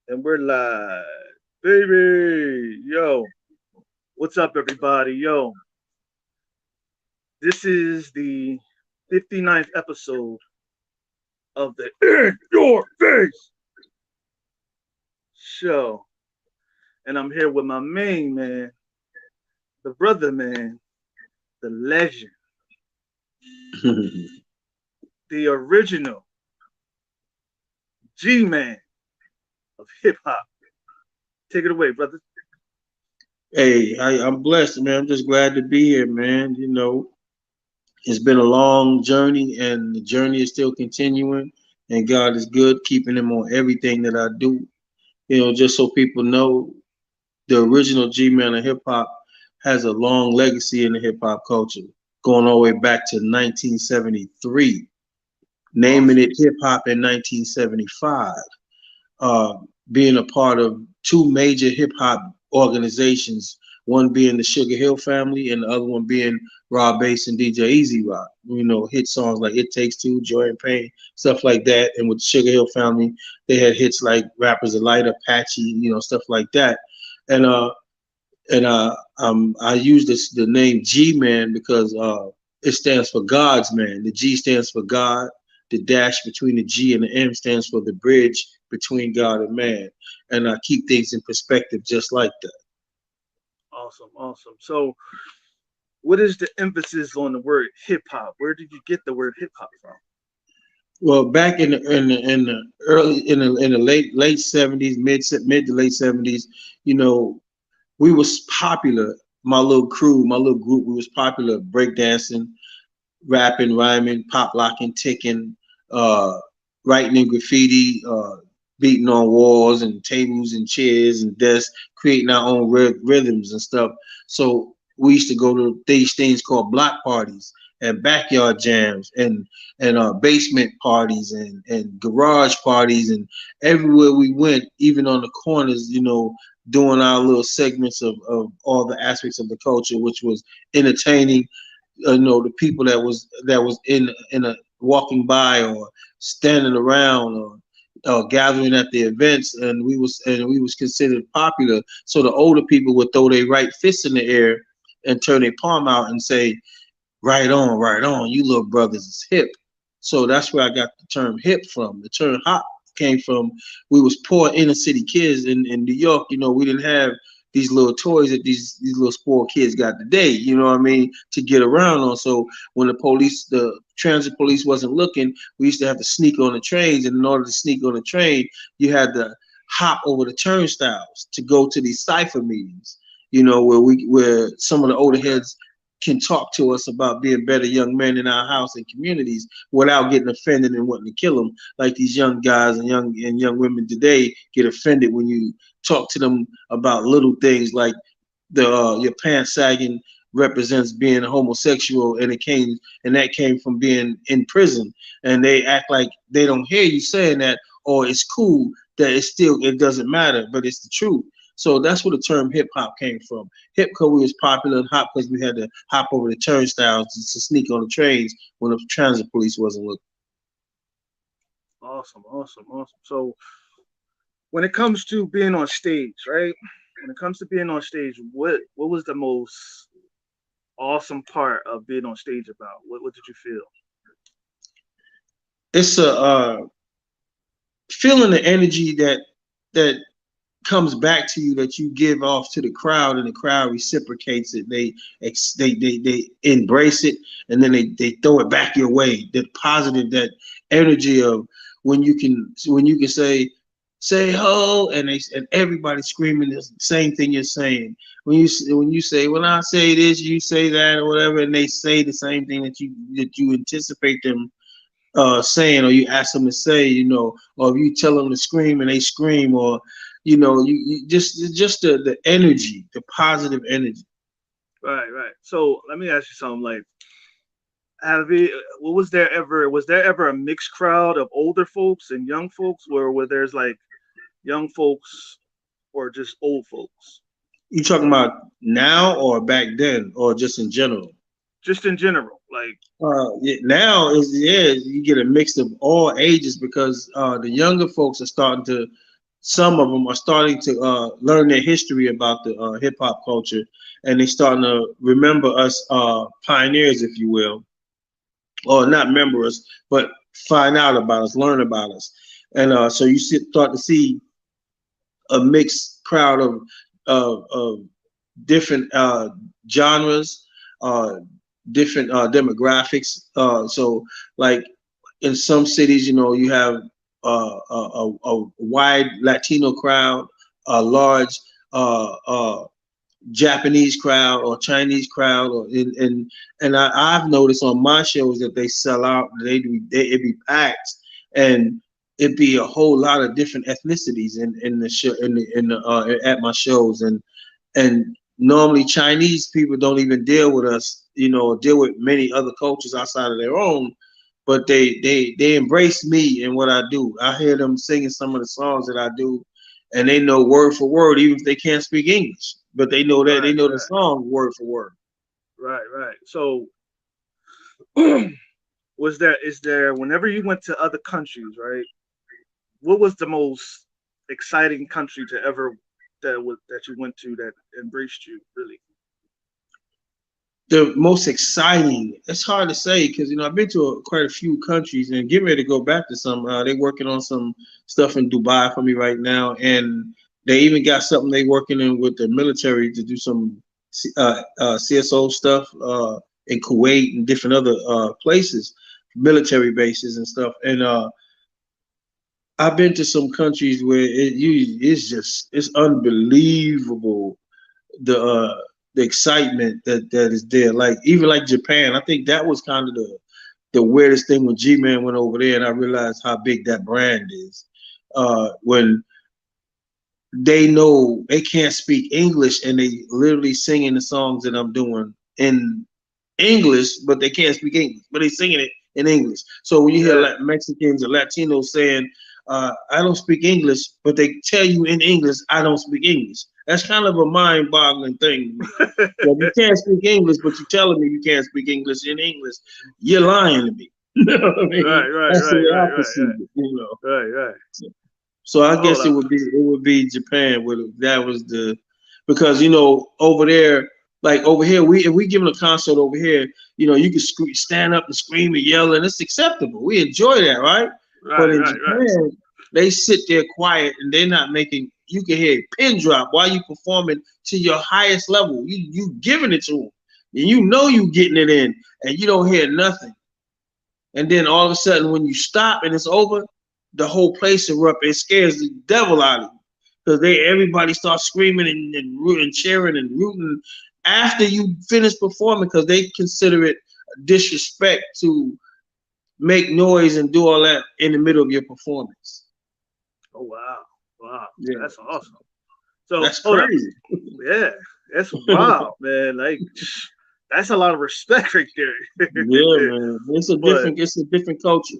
And we're live. Baby! Yo, what's up, everybody? Yo, this is the 59th episode of the In Your Face show. And I'm here with my main man, the brother man, the legend, the original G man of hip hop. Take it away, brother. Hey, I'm blessed, man. I'm just glad to be here, man. It's been a long journey, and the journey is still continuing. And God is good, keeping him on everything that I do. Just so people know, the original G-Man of hip hop has a long legacy in the hip hop culture, going all the way back to 1973, naming Awesome. it hip hop in 1975. uh, Being a part of two major hip hop organizations, one being the Sugar Hill family and the other one being Rob Bass and DJ Easy Rock. Hit songs like It Takes Two, Joy and Pain, stuff like that. And with the Sugar Hill family, they had hits like Rappers Delight, Apache, stuff like that. And I use the name G Man because it stands for God's man. The G stands for God. The dash between the G and the M stands for the bridge between God and man. And I keep things in perspective just like that. Awesome. Awesome. So, what is the emphasis on the word hip hop? Where did you get the word hip hop from? Well, back in the early in the late 70s, mid to late 70s, you know, we was popular. My little crew, my little group, we was popular breakdancing, rapping, rhyming, pop locking, ticking, uh, writing in graffiti, beating on walls and tables and chairs and desks, creating our own rhythms and stuff. So we used to go to these things called block parties and backyard jams and basement parties and garage parties and everywhere we went, even on the corners, doing our little segments of all the aspects of the culture, which was entertaining, the people that was in a walking by or standing around or gathering at the events, and we was considered popular. So the older people would throw their right fist in the air and turn their palm out and say, right on, you little brothers is hip." So that's where I got the term hip from. The term hop came from, we was poor inner city kids in New York. We didn't have these little toys that these little spoiled kids got today, what I mean, to get around on. So when the transit police wasn't looking, we used to have to sneak on the trains, and in order to sneak on the train, you had to hop over the turnstiles to go to these cipher meetings, where some of the older heads can talk to us about being better young men in our house and communities without getting offended and wanting to kill them, like these young guys and young women today get offended when you talk to them about little things like the your pants sagging represents being homosexual, and that came from being in prison, and they act like they don't hear you saying that, or it's cool that it doesn't matter, but it's the truth. So that's where the term hip hop came from. Hip because we was popular, and hop because we had to hop over the turnstiles to sneak on the trains when the transit police wasn't looking. Awesome. Awesome. Awesome. So, when it comes to being on stage, right? When it comes to being on stage, what was the most awesome part of being on stage about? What did you feel? It's a feeling the energy that comes back to you, that you give off to the crowd, and the crowd reciprocates it. They embrace it, and then they throw it back your way. That positive, that energy of when you can say ho, and everybody screaming the same thing you're saying. When you say, when I say this, you say that, or whatever, and they say the same thing that you anticipate them saying, or you ask them to say, or if you tell them to scream and they scream, or you just the energy, the positive energy. Right. Right. So let me ask you something. Like, have you? What was there ever a mixed crowd of older folks and young folks, where there's like young folks or just old folks? You talking about now or back then or just in general? Just in general, like Yeah, now you get a mix of all ages because the younger folks are starting to some of them are starting to learn their history about the hip hop culture, and they starting to remember us pioneers, if you will, or not remember us, but find out about us, learn about us, and so you start to see a mixed crowd of different genres, uh, different demographics. So like in some cities, you know, you have a wide Latino crowd, a large Japanese crowd or Chinese crowd, or and I've noticed on my shows that they sell out. It be packed, and it be a whole lot of different ethnicities in the show at my shows, and normally Chinese people don't even deal with us, you know, deal with many other cultures outside of their own, but they embrace me and what I do. I hear them singing some of the songs that I do, and they know word for word, even if they can't speak English, but they know that they Right, know the right, song word for word. right, right. So, is there whenever you went to other countries, right? What was the most exciting country to ever that you went to that embraced you really? The most exciting, it's hard to say because you know I've been to quite a few countries and getting ready to go back to some. They're working on some stuff in Dubai for me right now, and they even got something they working in with the military to do some CSO stuff in Kuwait and different other places, military bases and stuff. And I've been to some countries where it's just it's unbelievable the excitement that is there. Like even like Japan, I think that was kind of the weirdest thing when G-Man went over there, and I realized how big that brand is. When they know they can't speak English, and they literally singing the songs that I'm doing in English, but they can't speak English, but they singing it in English. So when you hear Yeah. Mexicans or Latinos saying, "I don't speak English," but they tell you in English, "I don't speak English." That's kind of a mind-boggling thing to me. Well, you can't speak English, but you're telling me you can't speak English in English. You're lying to me. You know what I mean? Right, right, That's the right, way I right, right, perceive it. You know. right, right, right. So I So hold guess it up. would be Japan. Where that was the because you know over there, like over here, we if we giving a concert over here, you know, you can stand up and scream and yell, and it's acceptable. We enjoy that, right? But Right, in right, right. Japan, they sit there quiet and they're not making. You can hear a pin drop while you performing to your highest level. You giving it to them, and you know you getting it in, and you don't hear nothing. And then all of a sudden, when you stop and it's over, the whole place erupts. It scares the devil out of you because everybody starts screaming and cheering and rooting after you finish performing because they consider it disrespect to make noise and do all that in the middle of your performance. Oh wow, wow, Yeah, that's awesome. So that's hold up. crazy. Yeah, that's wild, man. Like that's a lot of respect right there. Yeah, man. But It's a different culture.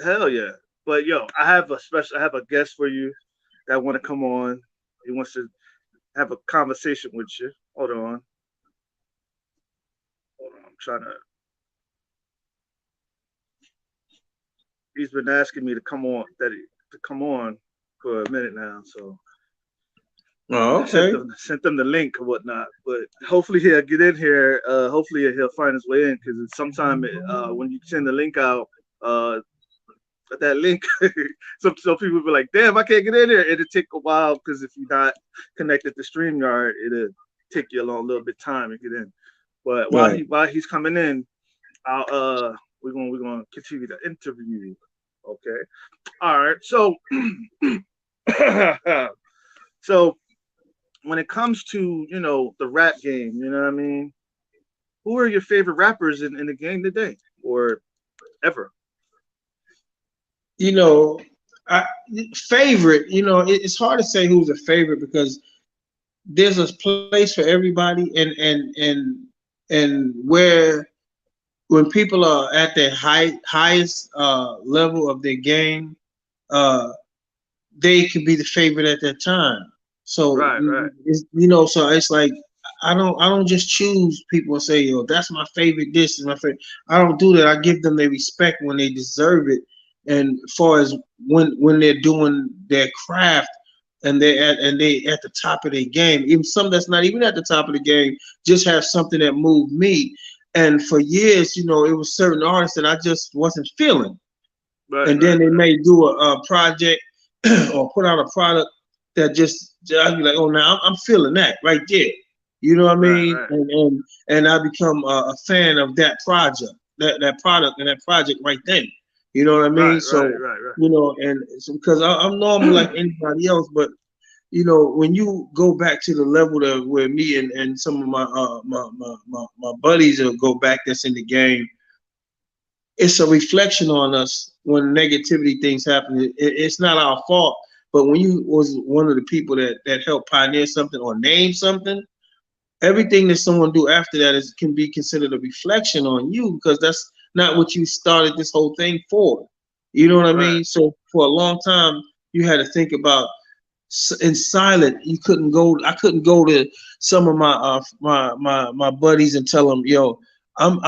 hell yeah. But yo, I have a guest for you that want to come on. He wants to have a conversation with you. Hold on. I'm trying to. He's been asking me to come on to come on for a minute now. So Oh, I sent okay. them the link or whatnot. But hopefully he'll get in here. Hopefully he'll find his way in because sometime when you send the link out, uh, that link, some people be like, "Damn, I can't get in there." It'll take a while because if you're not connected to Streamyard, it'll take you a little bit time to get in. But Right. while he's coming in, I'll we're gonna continue the interview. Okay. All right. So so when it comes to the rap game, you know what I mean. Who are your favorite rappers in the game today or ever? You know, I, favorite. You know, it's hard to say who's a favorite because there's a place for everybody, and where when people are at their highest level of their game, uh, they can be the favorite at that time. So Right, right. you know, so it's like I don't just choose people and say, yo, that's my favorite. This is my favorite. I don't do that. I give them their respect when they deserve it, and as far as when they're doing their craft and they at the top of their game. Even some that's not even at the top of the game just have something that moved me. And for years, you know, it was certain artists that I just wasn't feeling. Right, And then right, they right, may do a project or put out a product that I'd be like, oh, now I'm feeling that right there. You know what I right, mean? right, And I become a fan of that project, that product and that project right then. You know what I mean? right, right, So, right, you know, and so, because I'm normal like right. anybody else, but you know, when you go back to the level of where me and some of my buddies will go back that's in the game, it's a reflection on us when negativity things happen. It's not our fault, but when you was one of the people that helped pioneer something or name something, everything that someone do after that is can be considered a reflection on you because that's not what you started this whole thing for. You know what I Right, mean? So for a long time, you had to think about in silent. You couldn't go. I couldn't go to some of my buddies and tell them, "Yo, I'm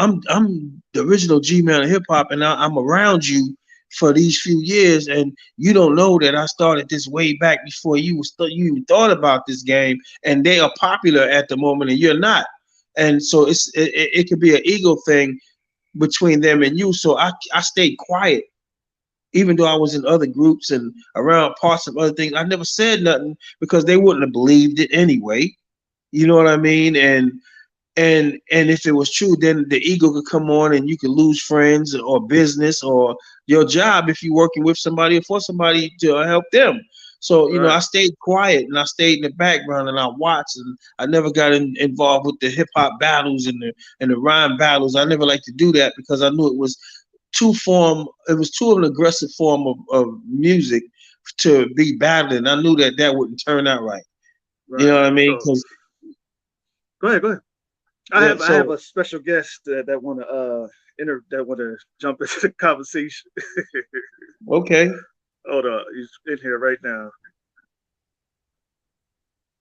the original G-man of hip hop, and I'm around you for these few years, and you don't know that I started this way back before you even thought about this game, and they are popular at the moment, and you're not." And so it could be an ego thing between them and you. So I stayed quiet even though I was in other groups and around parts of other things. I never said nothing because they wouldn't have believed it anyway. You know what I mean? And if it was true, then the ego could come on and you could lose friends or business or your job if you're working with somebody or for somebody to help them. So, you know, right, I stayed quiet and I stayed in the background and I watched and I never got involved with the hip hop battles and the rhyme battles. I never liked to do that because I knew it was too an aggressive form of music to be battling. I knew that wouldn't turn out right. You know right. what I mean? So Because go ahead, go ahead. yeah, I have so a special guest that wanna that wanna jump into the conversation. okay. Hold on, he's in here right now.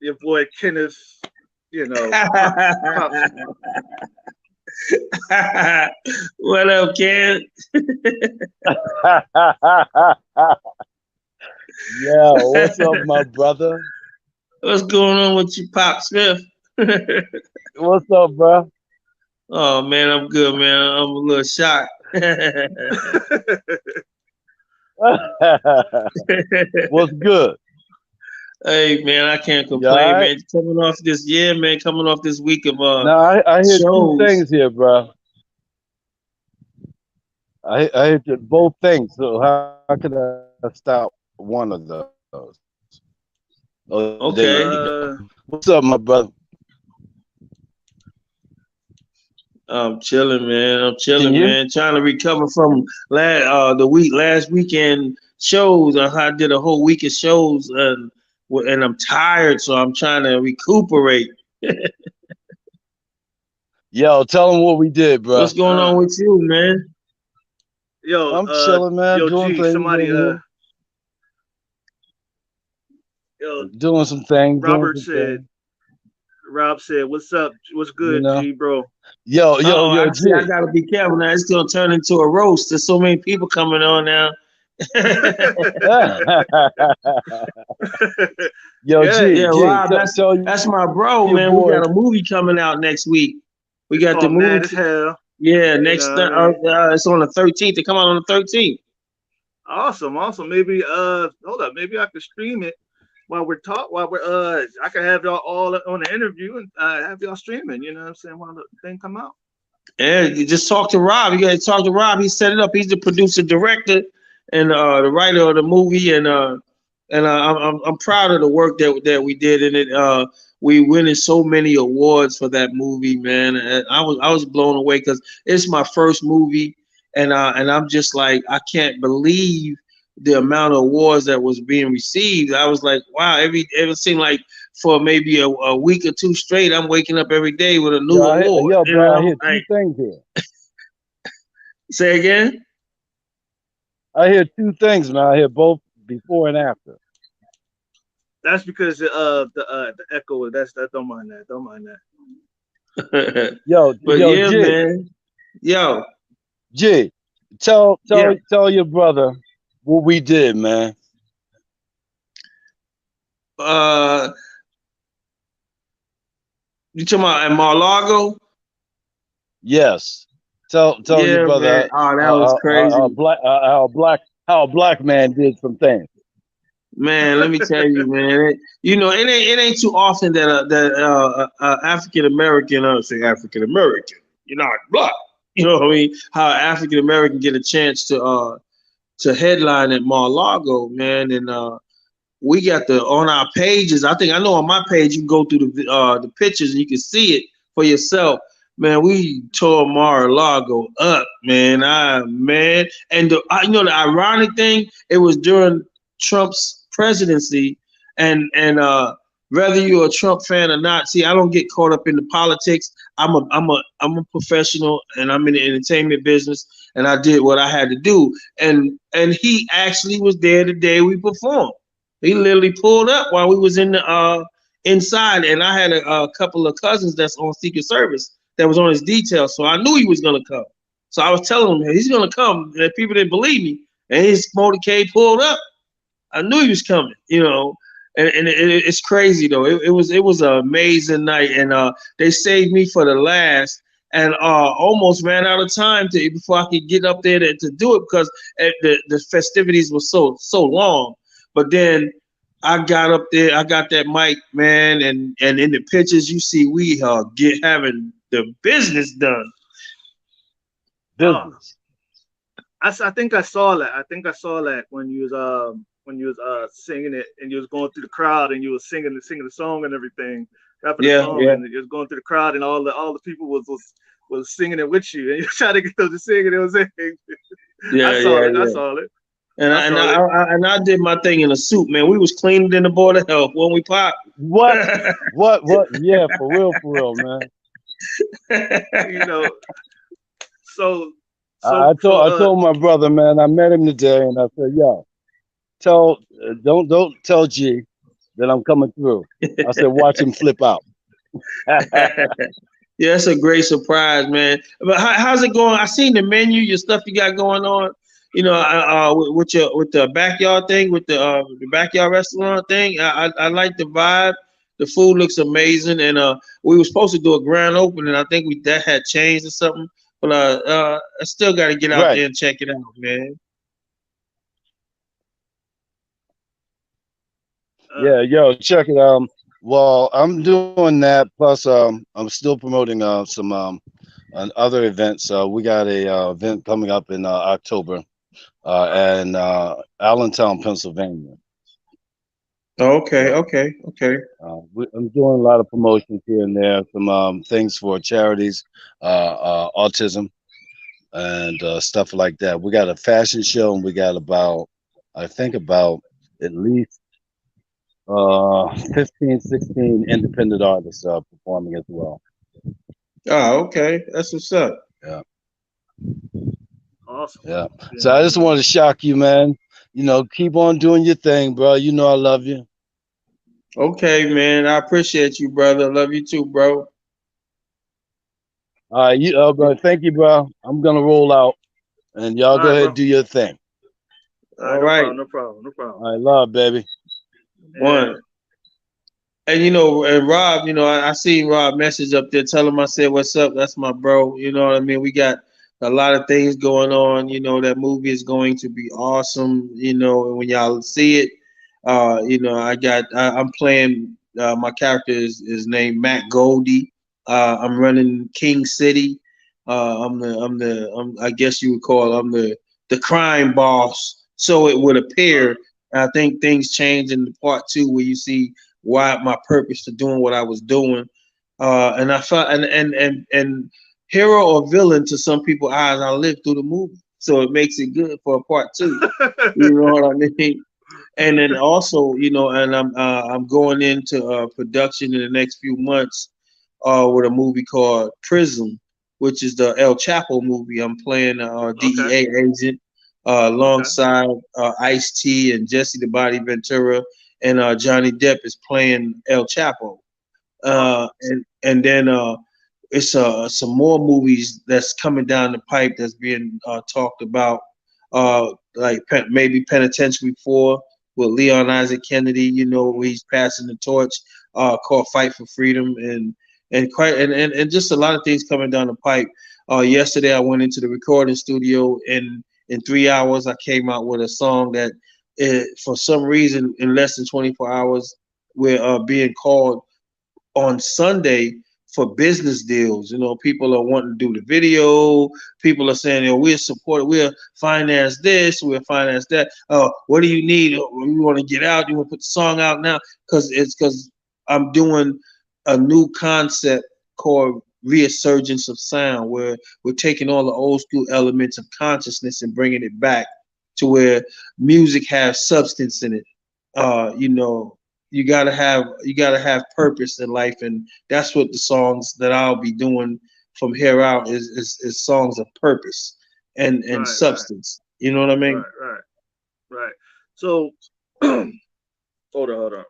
Your boy Kenneth, you know, pops. What up, Ken? Yeah, what's up, my brother? What's going on with you, Pop Smith? What's up, bro? Oh man, I'm good, man. I'm a little shocked. What's good? Hey man, I can't You complain, alright? man. Coming off this week of Now I hear two shows. things here, bro. I hear both things. So how can I stop one of those? Oh, there you go. What's up, Okay. my brother? I'm chilling, man. I'm Can you chilling, hear me? man. Trying to recover from last weekend shows. I did a whole week of shows, and I'm tired, so I'm trying to recuperate. Yo, tell them what we did, bro. What's going on uh, with you, man? I'm chilling, man. yo, Doing G, things somebody, over here. yo, Doing some things. Doing Robert some said, things. Rob said, "What's up? What's You good, know. G, bro?" Yo, Oh, I see. I G. gotta be careful now. It's gonna turn into a roast. There's so many people coming on now. Yo, Yeah, Yeah, G. Rob, Tell that's my bro, your man. We boy. got a movie coming out next week. We it's got the called Mad movie. as Hell. Yeah, You know what I mean? it's on the 13th. They come out on the 13th. Awesome, awesome. Maybe hold up, maybe I could stream it while we're I can have y'all all on the interview and have y'all streaming. You know what I'm saying? While the thing come out. Yeah, you just talk to Rob. You got to talk to Rob. He set it up. He's the producer, director, and the writer of the movie. I'm proud of the work that we did in it. We winning so many awards for that movie, man. And I was blown away because it's my first movie, and I'm just like I can't believe the amount of awards that was being received. I was like, wow, it seemed like for maybe a week or two straight, I'm waking up every day with a new award. Yo, You bro, I know, hear two like things here. say again. I hear two things, man. I hear both before and after. That's because the echo. That's that. Don't mind that. Don't mind that. But Yo, yeah, G, man. Yo, G, yeah. tell your brother what we did, man. Uh, you talking about at Mar-Lago? Yes. Telling your Yeah, man. brother Oh, that was crazy. how a black man did some things. Man, let me tell you, man. It ain't too often that African American, I would say African American, you're not black. You know what I mean? How African American get a chance to headline at Mar-Lago, man, and we got the on our pages. I know on my page you can go through the pictures and you can see it for yourself. Man, we tore Mar-a-Lago up, man. And the ironic thing, it was during Trump's presidency, and whether you're a Trump fan or not, see, I don't get caught up in the politics. I'm a professional, and I'm in the entertainment business, and I did what I had to do. And he actually was there the day we performed. He literally pulled up while we was in the inside, and I had a couple of cousins that's on Secret Service that was on his detail, so I knew he was gonna come. So I was telling him he's gonna come, and people didn't believe me, and his motorcade pulled up. I knew he was coming, it's crazy though. It was an amazing night, and they saved me for the last, and almost ran out of time before I could get up there to do it because the festivities were so long. But then I got up there, I got that mic, man, and in the pictures you see we having the business done. Oh, Business. I think I saw that. I think I saw that when you was singing it and you was going through the crowd and you was singing the song and everything, rapping the Yeah, song yeah, and you was going through the crowd and all the people was singing it with you and you trying to get them to sing it. It was I yeah, saw yeah, it. I yeah. saw it. And I I, and saw I, it. I and I did my thing in a suit, man. We was cleaner than the board of health when we popped. What? What? Yeah, for real, man. You know. So I, so I so told I told my brother, man. I met him today, and I said, "Yo, don't tell G that I'm coming through." I said, "Watch him flip out." Yeah, it's a great surprise, man. But how's it going? I seen the menu, your stuff you got going on. With the backyard thing, with the backyard restaurant thing. I like the vibe. The food looks amazing, and we were supposed to do a grand opening. I think that had changed or something. But I still got to get out Right. there and check it out, man. uh, Yeah, yo, check it. Well, I'm doing that. Plus, I'm still promoting some other events. We got a event coming up in October in Allentown, Pennsylvania. Okay, So okay, okay. I'm doing a lot of promotions here and there. Some things for charities, autism, and stuff like that. We got a fashion show, and we got I think about at least 15, 16 independent artists performing as well. Oh, okay. That's what's up. Yeah, awesome. yeah. So I Yeah. just wanted to shock you, man. Keep on doing your thing, bro. You know I love you. Okay, man. I appreciate you, brother. Love you too, bro. All right, bro. Thank you, bro. I'm gonna roll out, and y'all All go right, ahead bro. and do your thing. All right, All no right. problem, no problem, no problem. All right, love, baby. Yeah. One. And Rob, I seen Rob message up there. Tell him I said, "What's up?" That's my bro. You know what I mean? We got a lot of things going on. That movie is going to be awesome. And when y'all see it, I'm playing. My character is named Matt Goldie. I'm running King City. I guess you would call I'm the crime boss. So it would appear. I think things change in the part two where you see why my purpose for doing what I was doing. And I felt and hero or villain to some people's eyes, I lived through the movie. So it makes it good for a part two. You know what I mean? And then also, and I'm going into production in the next few months with a movie called Prism, which is the El Chapo movie. I'm playing a Okay. DEA agent Okay. alongside Ice T and Jesse the Body Ventura, and Johnny Depp is playing El Chapo. Awesome. And then it's some more movies that's coming down the pipe that's being talked about, like maybe Penitentiary 4, with Leon Isaac Kennedy. You know, where he's passing the torch, called "Fight for Freedom," and quite and just a lot of things coming down the pipe. Yesterday, I went into the recording studio, and in 3 hours, I came out with a song that, for some reason, in less than 24 hours, we're being called on Sunday for business deals. You know, people are wanting to do the video. People are saying, we'll support it. We'll finance this. We'll finance that. Oh, what do you need? Oh, you want to get out? You want to put the song out now? Because I'm doing a new concept called resurgence of sound, where we're taking all the old school elements of consciousness and bringing it back to where music has substance in it. You know, you gotta have purpose in life, and that's what the songs that I'll be doing from here out is songs of purpose and Right, right, substance. You know what I mean? right, right, right. So, hold on, hold on.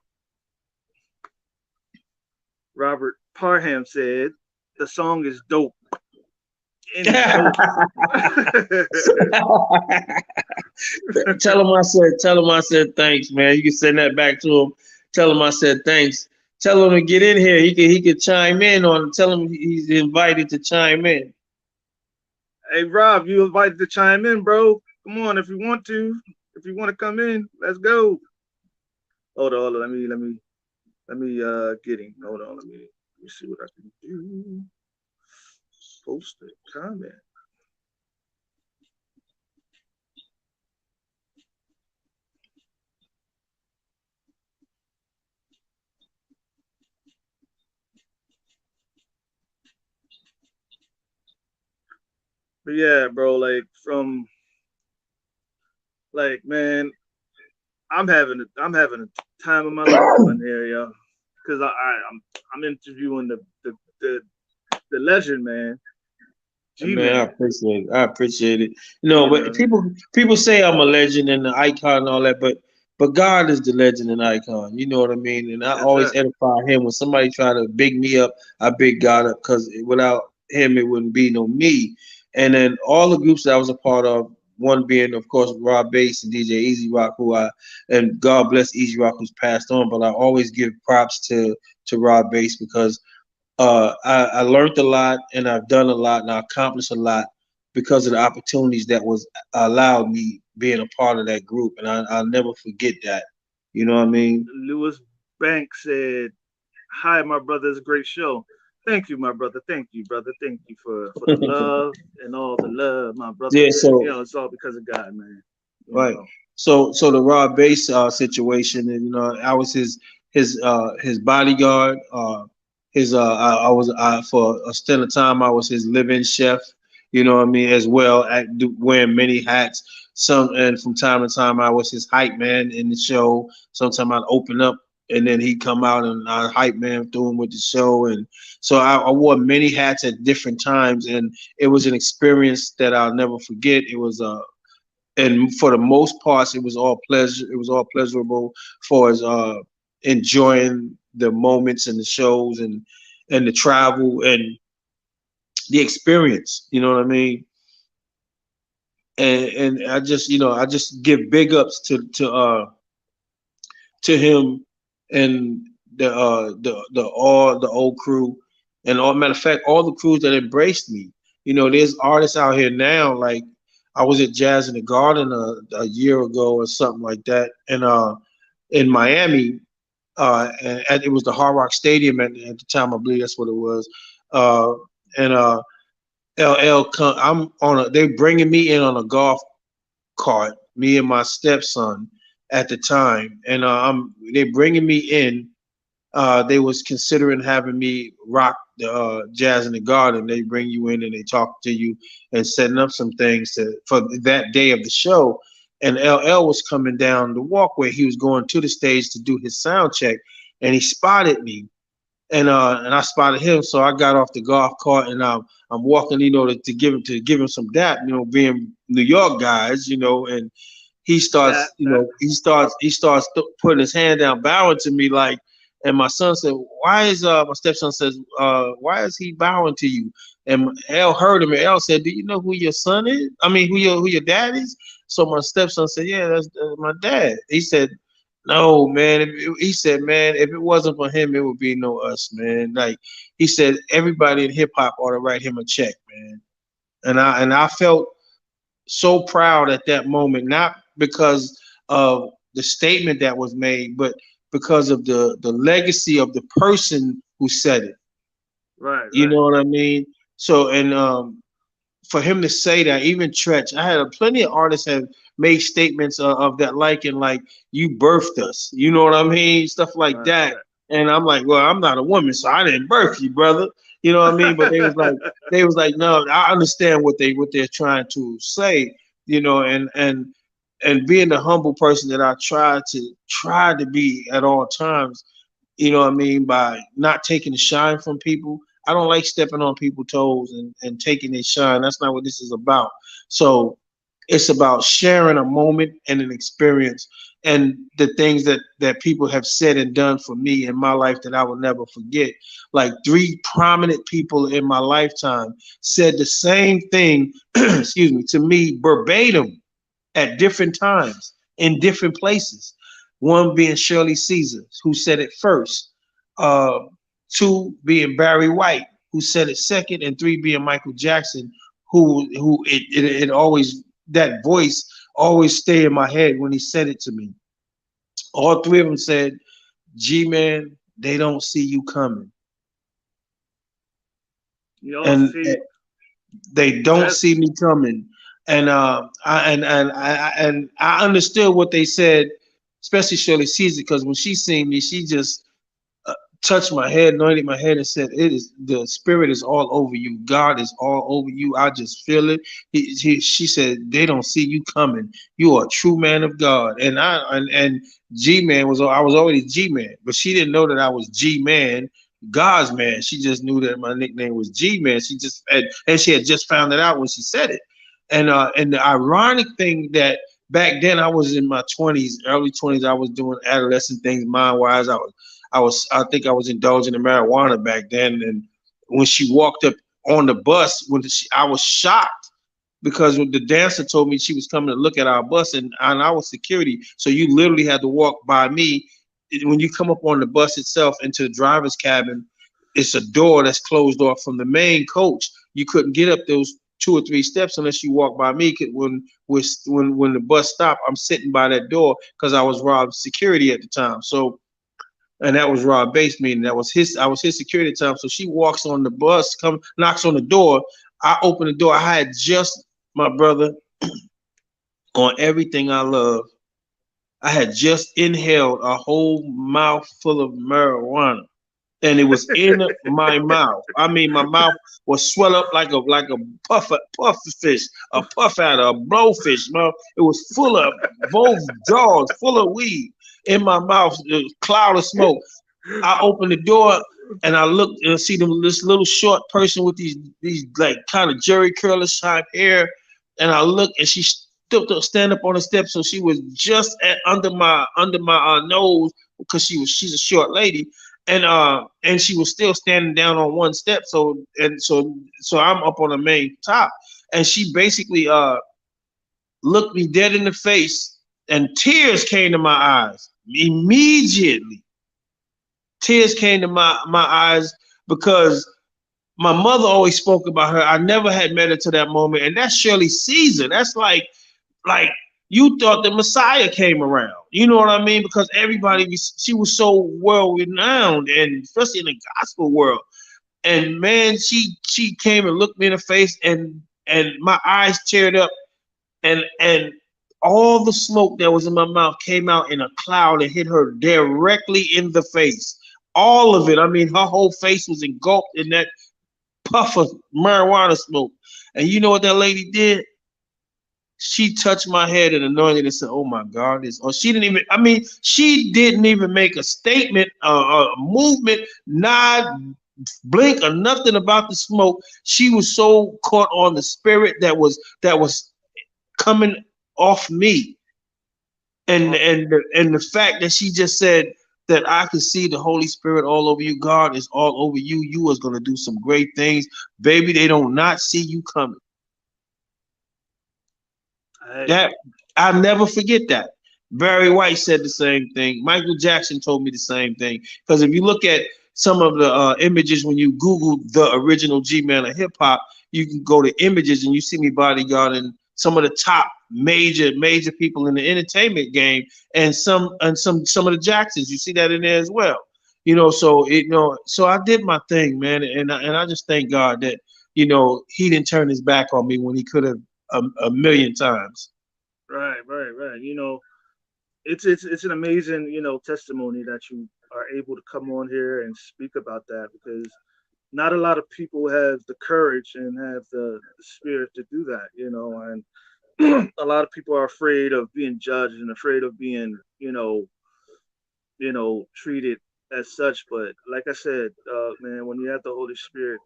Robert Parham said the song is dope. In dope. Tell him I said thanks, man. You can send that back to him. Tell him I said thanks. Tell him to get in here. He could chime in on. Tell him he's invited to chime in. Hey Rob, you invited to chime in, bro. Come on, if you want to. If you want to come in, let's go. Hold on. Let me get him. Hold on. Let me see what I can do. Post a comment. But yeah, bro, like from like man, I'm having a time of my life up in here, yo. Cause I'm interviewing the legend, man. G Man, I Man. appreciate it. I appreciate it. You know, You but know, people say I'm a legend and an icon and all that, but God is the legend and icon. You know what I mean? And I yes, always sir. edify Him. When somebody try to big me up, I big God up, because without Him, it wouldn't be no me. And then all the groups that I was a part of, one being, of course, Rob Bass and DJ Easy Rock, and God bless Easy Rock, who's passed on. But I always give props to Rob Bass, because I learned a lot, and I've done a lot, and I accomplished a lot because of the opportunities that was allowed me being a part of that group, and I'll never forget that. You know what I mean? Lewis Banks said, "Hi, my brother. It's a great show. Thank you, my brother. Thank you, brother. Thank you for the love and all the love, my brother, Yeah. man. So You know, it's all because of God, man. You right. know, So the Rob Bass situation, and I was his bodyguard. I was for a stint of time I was his live-in chef. You know what I mean, as well, wearing many hats. And from time to time I was his hype man in the show. Sometimes I'd open up, and then he'd come out and I hype man through him with the show. And so I wore many hats at different times, and it was an experience that I'll never forget. It was and for the most parts, it was all pleasure. It was all pleasurable for us, enjoying the moments and the shows, and the travel and the experience. You know what I mean? And I just give big ups to him, and the old crew, and all matter of fact, all the crews that embraced me. There's artists out here now. Like, I was at Jazz in the Garden a year ago or something like that, and in Miami, and it was the Hard Rock Stadium at the time. I believe that's what it was. And LL, I'm on a. They bringing me in on a golf cart. Me and my stepson at the time, and they bringing me in. They was considering having me rock the Jazz in the Garden. They bring you in and they talk to you and setting up some things for that day of the show. And LL was coming down the walkway. He was going to the stage to do his sound check, and he spotted me, and I spotted him. So I got off the golf cart, and I'm walking, to give him some dap, being New York guys, and he that starts, that putting his hand down, bowing to me, like. And my son said, "Why is my stepson says, why is he bowing to you?" And L heard him, and L said, "Do you know who your son is? I mean, who your dad is?" So my stepson said, "Yeah, that's my dad." He said, No, man. He said, man, if it wasn't for him, it would be no us, man. Like he said, everybody in hip hop ought to write him a check, man. And I felt so proud at that moment, not because of the statement that was made, but because of the legacy of the person who said it. Right, You right, know what I mean? So, and for him to say that, even Tretch, I had plenty of artists have made statements of that, like, and like, you birthed us, you know what I mean, stuff like right, that. right. And I'm like, well, I'm not a woman, so I didn't birth you, brother. You know what I mean? But they was like, no, I understand what they're trying to say, you know, and being the humble person that I try to be at all times, you know what I mean, by not taking the shine from people. I don't like stepping on people's toes and taking their shine. That's not what this is about. So it's about sharing a moment and an experience and the things that people have said and done for me in my life that I will never forget. Like three prominent people in my lifetime said the same thing, excuse me, to me verbatim at different times in different places. One being Shirley Caesar, who said it first. Uh, two being Barry White, who said it second, and three being Michael Jackson, who it always, that voice always stayed in my head when he said it to me. All three of them said, "G-man, they don't see you coming," You know, and see, they don't that's see me coming. And I understood what they said, especially Shirley Caesar, because when she seen me, she just touched my head, anointed my head, and said, "It is the spirit is all over you. God is all over you. I just feel it." She said, "They don't see you coming. You are a true man of God." And G man was, I was already G man, but she didn't know that I was G man, God's man. She just knew that my nickname was G man. She just and she had just found it out when she said it. And the ironic thing that back then I was in my 20s, early 20s. I was doing adolescent things mind wise. I think I was indulging in marijuana back then. And when she walked up on the bus, I was shocked because when the dancer told me she was coming to look at our bus, and I was security, so you literally had to walk by me. When you come up on the bus itself into the driver's cabin, it's a door that's closed off from the main coach. You couldn't get up those 2 or 3 steps unless you walk by me. When the bus stopped, I'm sitting by that door because I was robbed security at the time. So, and that was Rob Bass, meaning that was his. I was his security time. So she walks on the bus, come knocks on the door. I open the door. I had just, my brother, on everything I love, I had just inhaled a whole mouthful of marijuana, and it was in my mouth. I mean, my mouth was swell up like a puffer fish, a puff adder, a blowfish. Man, it was full of both jaws, full of weed in my mouth, a cloud of smoke. I open the door and I look and see this little short person with these like kind of Jerry curler short hair, and I look and she stood up, stand up on the steps, so she was just under my nose because she's a short lady, and she was still standing down on one step. So I'm up on the main top, and she basically looked me dead in the face, and tears came to my eyes immediately. Tears came to my eyes because my mother always spoke about her. I never had met her to that moment, and that's Shirley Caesar. That's like you thought the Messiah came around. You know what I mean? Because she was so well renowned, and especially in the gospel world. And man, she came and looked me in the face, and my eyes teared up, and all the smoke that was in my mouth came out in a cloud and hit her directly in the face. All of it. I mean, her whole face was engulfed in that puff of marijuana smoke. And you know what that lady did? She touched my head and anointed and said, "Oh my God, this." Or she didn't even. I mean, she didn't even make a statement, a movement, nod, blink, or nothing about the smoke. She was so caught on the spirit that was coming off me, and well, the fact that she just said that I could see the Holy Spirit all over you. God is all over you. You was gonna do some great things, baby. They don't not see you coming. hey, That, I never forget that. Barry White said the same thing. Michael Jackson told me the same thing. Because if you look at some of the images when you Google the original G-Man of hip hop, you can go to images and you see me bodyguarding some of the top major people in the entertainment game, and some of the Jacksons. You see that in there as well. So I did my thing, man, and I just thank God that he didn't turn his back on me when he could have a million times. Right, right, right. It's an amazing testimony that you are able to come on here and speak about that, because not a lot of people have the courage and have the spirit to do that, and a lot of people are afraid of being judged and afraid of being treated as such. But like I said, man, when you have the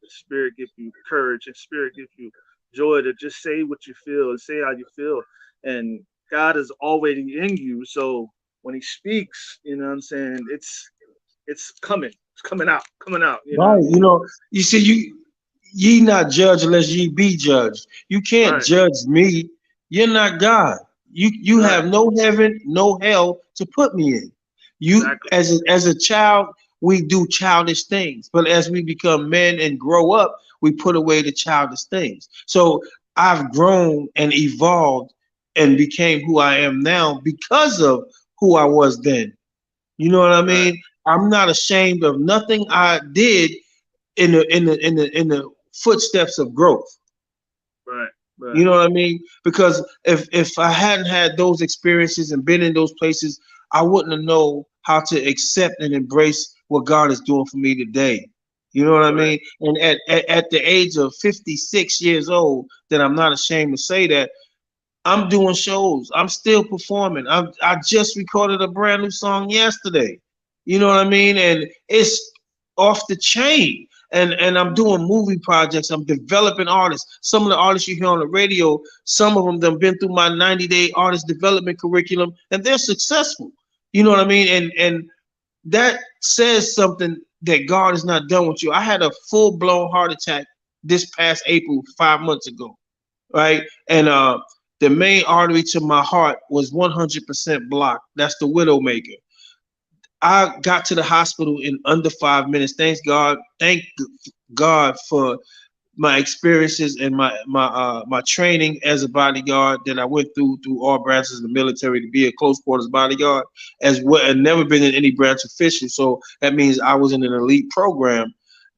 Spirit gives you courage, and Spirit gives you joy to just say what you feel and say how you feel. And God is already in you. So when he speaks, what I'm saying, it's coming. It's coming out, you know what I Right. mean? You see, ye not judge unless ye be judged. You can't Right, judge me. You're not God. You right, have no heaven, no hell to put me in. You exactly. as a child, we do childish things, but as we become men and grow up, we put away the childish things. So I've grown and evolved and became who I am now because of who I was then. You know what I Right, mean? I'm not ashamed of nothing I did in the footsteps of growth. right, right, You know what I mean? Because if I hadn't had those experiences and been in those places, I wouldn't have known how to accept and embrace what God is doing for me today. You know what I right, mean? And at the age of 56 years old, that I'm not ashamed to say that I'm doing shows. I'm still performing. I just recorded a brand new song yesterday. You know what I mean? And it's off the chain. And I'm doing movie projects. I'm developing artists. Some of the artists you hear on the radio, some of them have been through my 90-day artist development curriculum, and they're successful. You know what I mean? And that says something that God is not done with you. I had a full blown heart attack this past April, 5 months ago, right? And the main artery to my heart was 100% blocked. That's the widowmaker. I got to the hospital in under 5 minutes. Thanks God. Thank God for my experiences and my training as a bodyguard that I went through all branches of the military to be a close quarters bodyguard, as well, and never been in any branch official. So that means I was in an elite program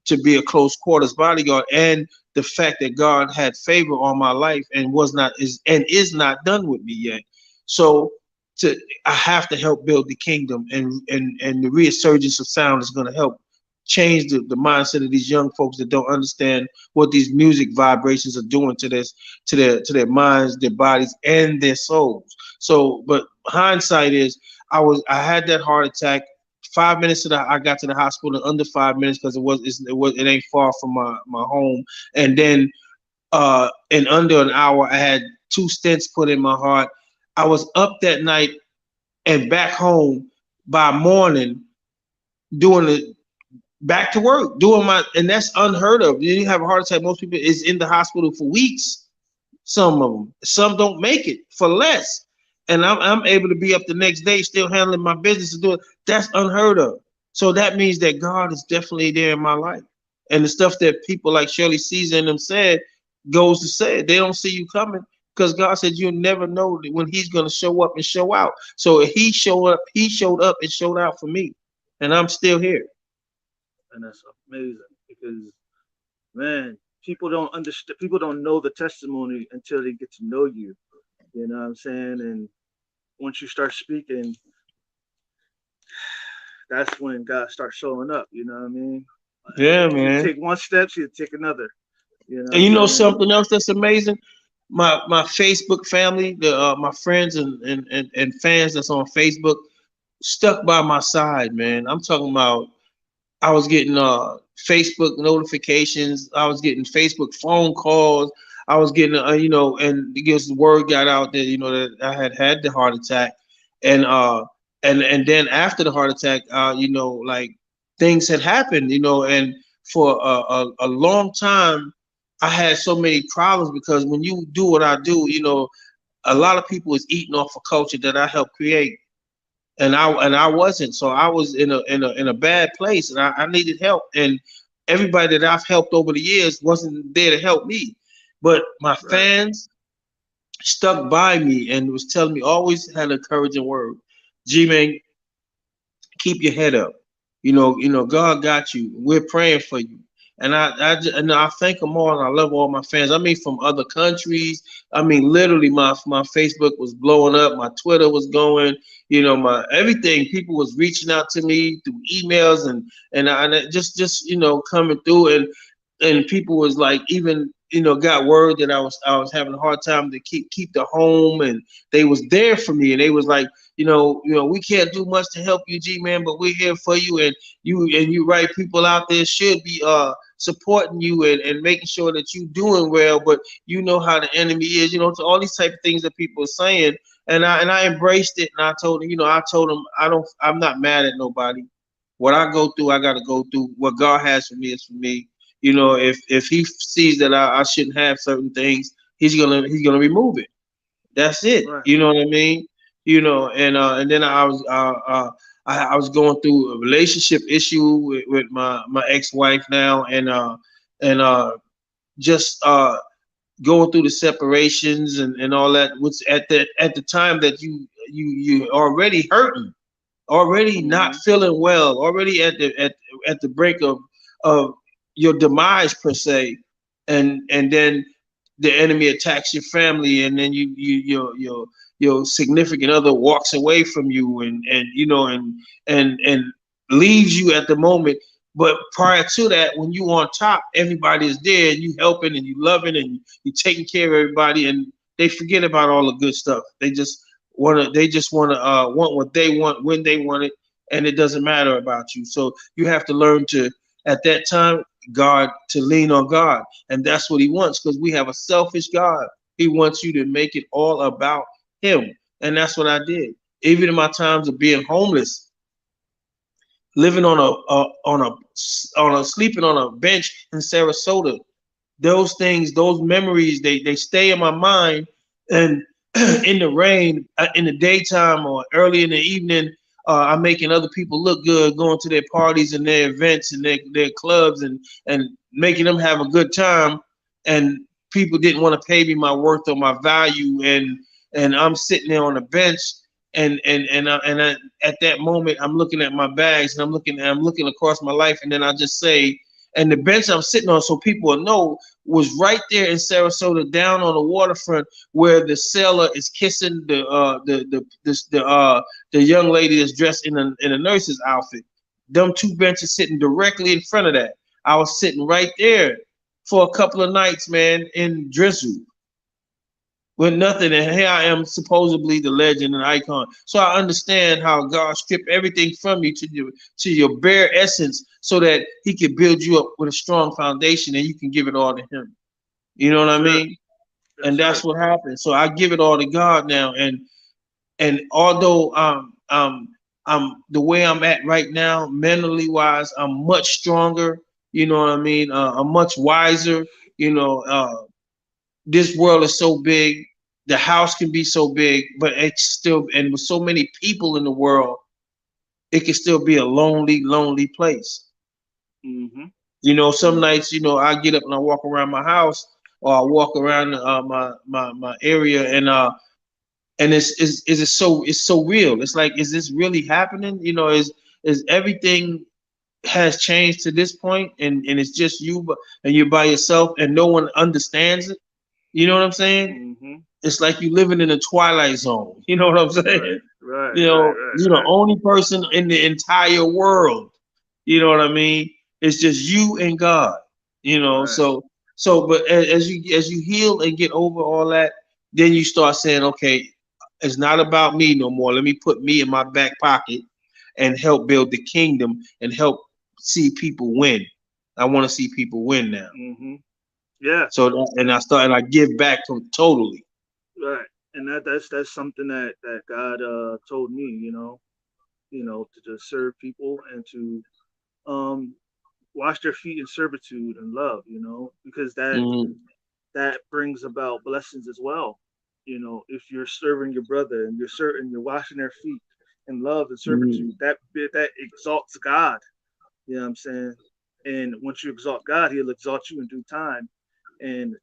to be a close quarters bodyguard, and the fact that God had favor on my life and is not done with me yet. So to I have to help build the kingdom, and the resurgence of sound is going to help change the mindset of these young folks that don't understand what these music vibrations are doing to their minds, their bodies, and their souls. So, but hindsight is I had that heart attack. 5 minutes to I got to the hospital in under 5 minutes because it ain't far from my home, and then in under an hour I had two stents put in my heart. I was up that night and back home by morning doing the back to work, doing and that's unheard of. You have a heart attack, most people is in the hospital for weeks. Some of them, some don't make it for less, and I'm able to be up the next day still handling my business and doing. That's unheard of. So that means that God is definitely there in my life, and the stuff that people like Shirley Caesar and them said goes to say it. They don't see you coming because God said you never know when He's going to show up and show out. So if He showed up and showed out for me, and I'm still here. and that's amazing because, man, people don't understand. People don't know the testimony until they get to know you. You know what I'm saying? And once you start speaking, that's when God starts showing up. You know what I mean? Yeah, You man. take one step, you take another. You know what And I'm you know saying? something else that's amazing? My Facebook family, my friends and fans that's on Facebook stuck by my side, man. I'm talking about I was getting Facebook notifications, I was getting Facebook phone calls, I was getting and because the word got out that that I had the heart attack, and and then after the heart attack, like things had happened, and for a long time I had so many problems because when you do what I do, a lot of people was eating off a culture that I helped create, and I wasn't. So I was in a bad place, and I needed help. And everybody that I've helped over the years wasn't there to help me, but my Right. fans stuck by me and was telling me, always had an encouraging word. G-Man, keep your head up. God got you. We're praying for you. And I thank them all, and I love all my fans. I mean, from other countries. I mean, literally, my Facebook was blowing up. My Twitter was going. My everything. People was reaching out to me through emails, and it just coming through, and people was like, even got word that I was having a hard time to keep the home, and they was there for me, and they was like, we can't do much to help you, G-Man, but we're here for you, and you right people out there should be supporting you, and making sure that you doing well, but you know how the enemy is, to all these type of things that people are saying. And I embraced it, and I told them, I'm not mad at nobody. What I go through, I got to go through. What God has for me is for me. If He sees that I shouldn't have certain things, He's gonna remove it. That's it. Right. You know what I mean? And then I was going through a relationship issue with my ex-wife now, and just going through the separations and all that. Which at the time that you already hurting, already not Hmm. feeling well, already at the brink of your demise per se, and then the enemy attacks your family, and then your significant other walks away from you, and leaves you at the moment. But prior to that, when you on top, everybody is there, and you helping and you loving and you taking care of everybody, and they forget about all the good stuff. They just want to want what they want when they want it, and it doesn't matter about you. So you have to learn to, at that time, God, to lean on God, and that's what He wants, because we have a selfish God. He wants you to make it all about Him, and that's what I did. Even in my times of being homeless, living on a sleeping on a bench in Sarasota, those things, those memories, they stay in my mind. And in the rain, in the daytime or early in the evening, I'm making other people look good, going to their parties and their events and their clubs, and making them have a good time. And people didn't want to pay me my worth or my value, and I'm sitting there on the bench, and at that moment, I'm looking at my bags, and I'm looking across my life, and then I just say, and the bench I'm sitting on, so people will know, was right there in Sarasota, down on the waterfront, where the sailor is kissing the young lady that's dressed in a nurse's outfit. Them two benches sitting directly in front of that. I was sitting right there for a couple of nights, man, in drizzle with nothing, and here I am, supposedly the legend and icon. So I understand how God stripped everything from you to your bare essence, so that He can build you up with a strong foundation, and you can give it all to Him. You know what I Sure. mean? Yes, And that's sir. what happened. So I give it all to God now, and although I'm the way I'm at right now, mentally wise, I'm much stronger. You know what I mean? I'm much wiser. You know, this world is so big. The house can be so big, but it's still, and with so many people in the world, it can still be a lonely, lonely place. Hmm. Some Hmm. nights, I get up and I walk around my house, or I walk around my area, and it's so real. It's like, is this really happening? Is everything has changed to this point, and it's just you, and you're by yourself, and no one understands it. You know what I'm saying? Hmm. It's like you living in a twilight zone. You know what I'm Right. saying? Right. You Right. know, Right. you're the Right. only person in the entire world. You know what I mean? It's just you and God. Right. But as you heal and get over all that, then you start saying, okay, it's not about me no more. Let me put me in my back pocket and help build the kingdom and help see people win. I want to see people win now. Hmm. Yeah. And I give back to totally. Right. And that's something that God told me. To just serve people and to um wash their feet in servitude and love. Because that Mm, that brings about blessings as well. if you're serving your brother and you're washing their feet in love and Mhm. servitude, that exalts God. You know what I'm saying? And once you exalt God, He'll exalt you in due time. And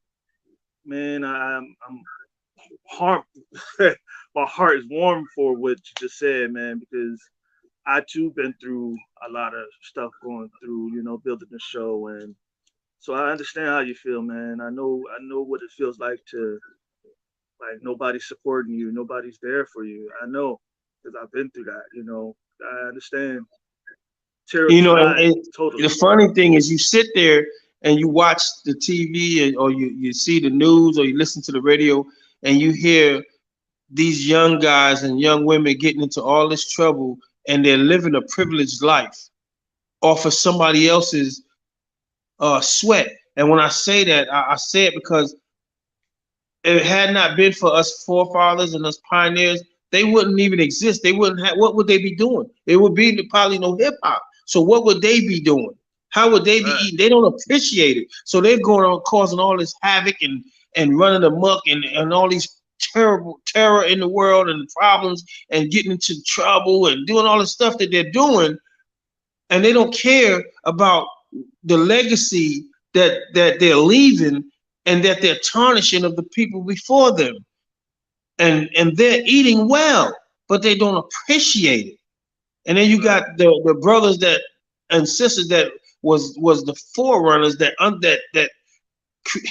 man, I'm heart my heart is warm for what you just said, man, because I too been through a lot of stuff going through, building the show, and so I understand how you feel, man. I know what it feels like to like nobody's supporting you, nobody's there for you. I know because I've been through that. I understand. And, Terrified, the totally. funny thing is, you sit there and you watch the TV, or you see the news, or you listen to the radio, and you hear these young guys and young women getting into all this trouble, and they're living a privileged life off of somebody else's sweat. And when I say that, I say it because if it had not been for us forefathers and us pioneers, they wouldn't even exist. They wouldn't have. What would they be doing? It would be probably no hip hop. So what would they be doing? How would they be Right, eating? They don't appreciate it. So they're going on causing all this havoc and running amok and all these terrible terror in the world and problems and getting into trouble and doing all the stuff that they're doing, and they don't care about the legacy that they're leaving and that they're tarnishing of the people before them, and they're eating well, but they don't appreciate it. And then you right, got the brothers that and sisters that was the forerunners that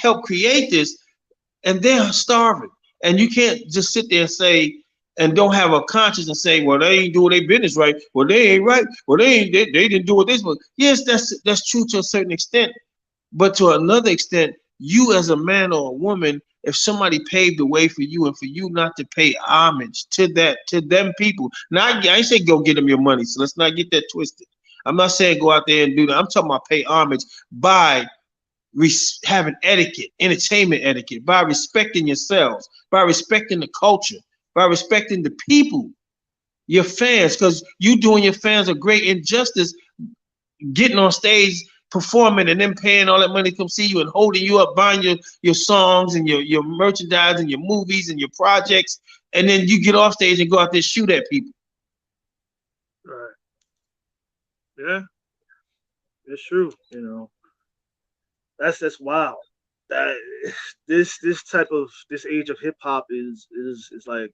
helped create this, and they're starving. And you can't just sit there and say and don't have a conscience and say, well, they ain't doing their business right. Well, they ain't right. Well, they didn't do it this way. Yes, that's true to a certain extent, but to another extent, you as a man or a woman, if somebody paved the way for you and for you not to pay homage to them people, not I ain't say go get them your money. So let's not get that twisted. I'm not saying go out there and do that. I'm talking about pay homage by having etiquette, entertainment etiquette, by respecting yourselves, by respecting the culture, by respecting the people, your fans, because you doing your fans a great injustice getting on stage performing and then paying all that money to come see you and holding you up, buying your songs and your merchandise and your movies and your projects, and then you get off stage and go out there and shoot at people. right. Yeah, it's true. That's wild. That this type of this age of hip hop is like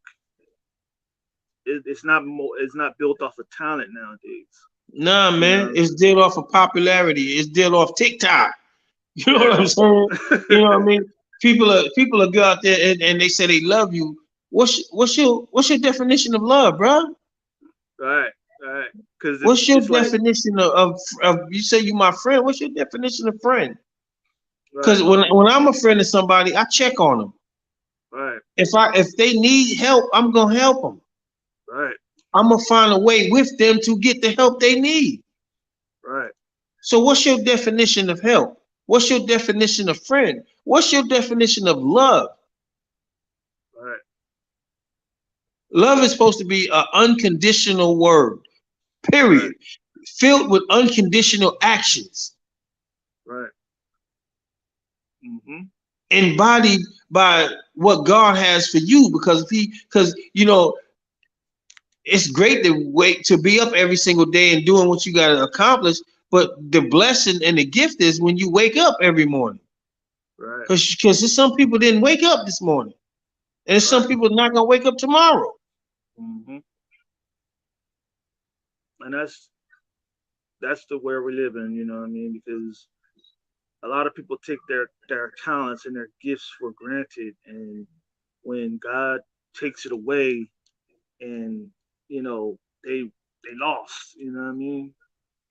it's not built off of talent nowadays. Nah, You know man, what I'm it's saying? deal off of popularity. It's deal off TikTok. You know what Yeah. I'm saying? You know what I mean? People are go out there and they say they love you. What's your definition of love, bro? Right, right. Because What's your it's like definition of you say you my friend? What's your definition of friend? Because right, when I'm a friend of somebody, I check on them. right, If they need help, I'm gonna help them. right, I'm gonna find a way with them to get the help they need. right, So what's your definition of help? What's your definition of friend? What's your definition of love? right, Love is supposed to be an unconditional word, right, period, filled with unconditional actions, right. Mm-hmm. embodied by what God has for you. Because it's great to wait to be up every single day and doing what you got to accomplish, but the blessing and the gift is when you wake up every morning. Right, Because there's some people didn't wake up this morning, and there's some right. people not gonna wake up tomorrow. Mm-hmm. And that's the where we live in. You know what I mean? Because a lot of people take their talents and their gifts for granted, and when God takes it away, and they lost. You know what I mean?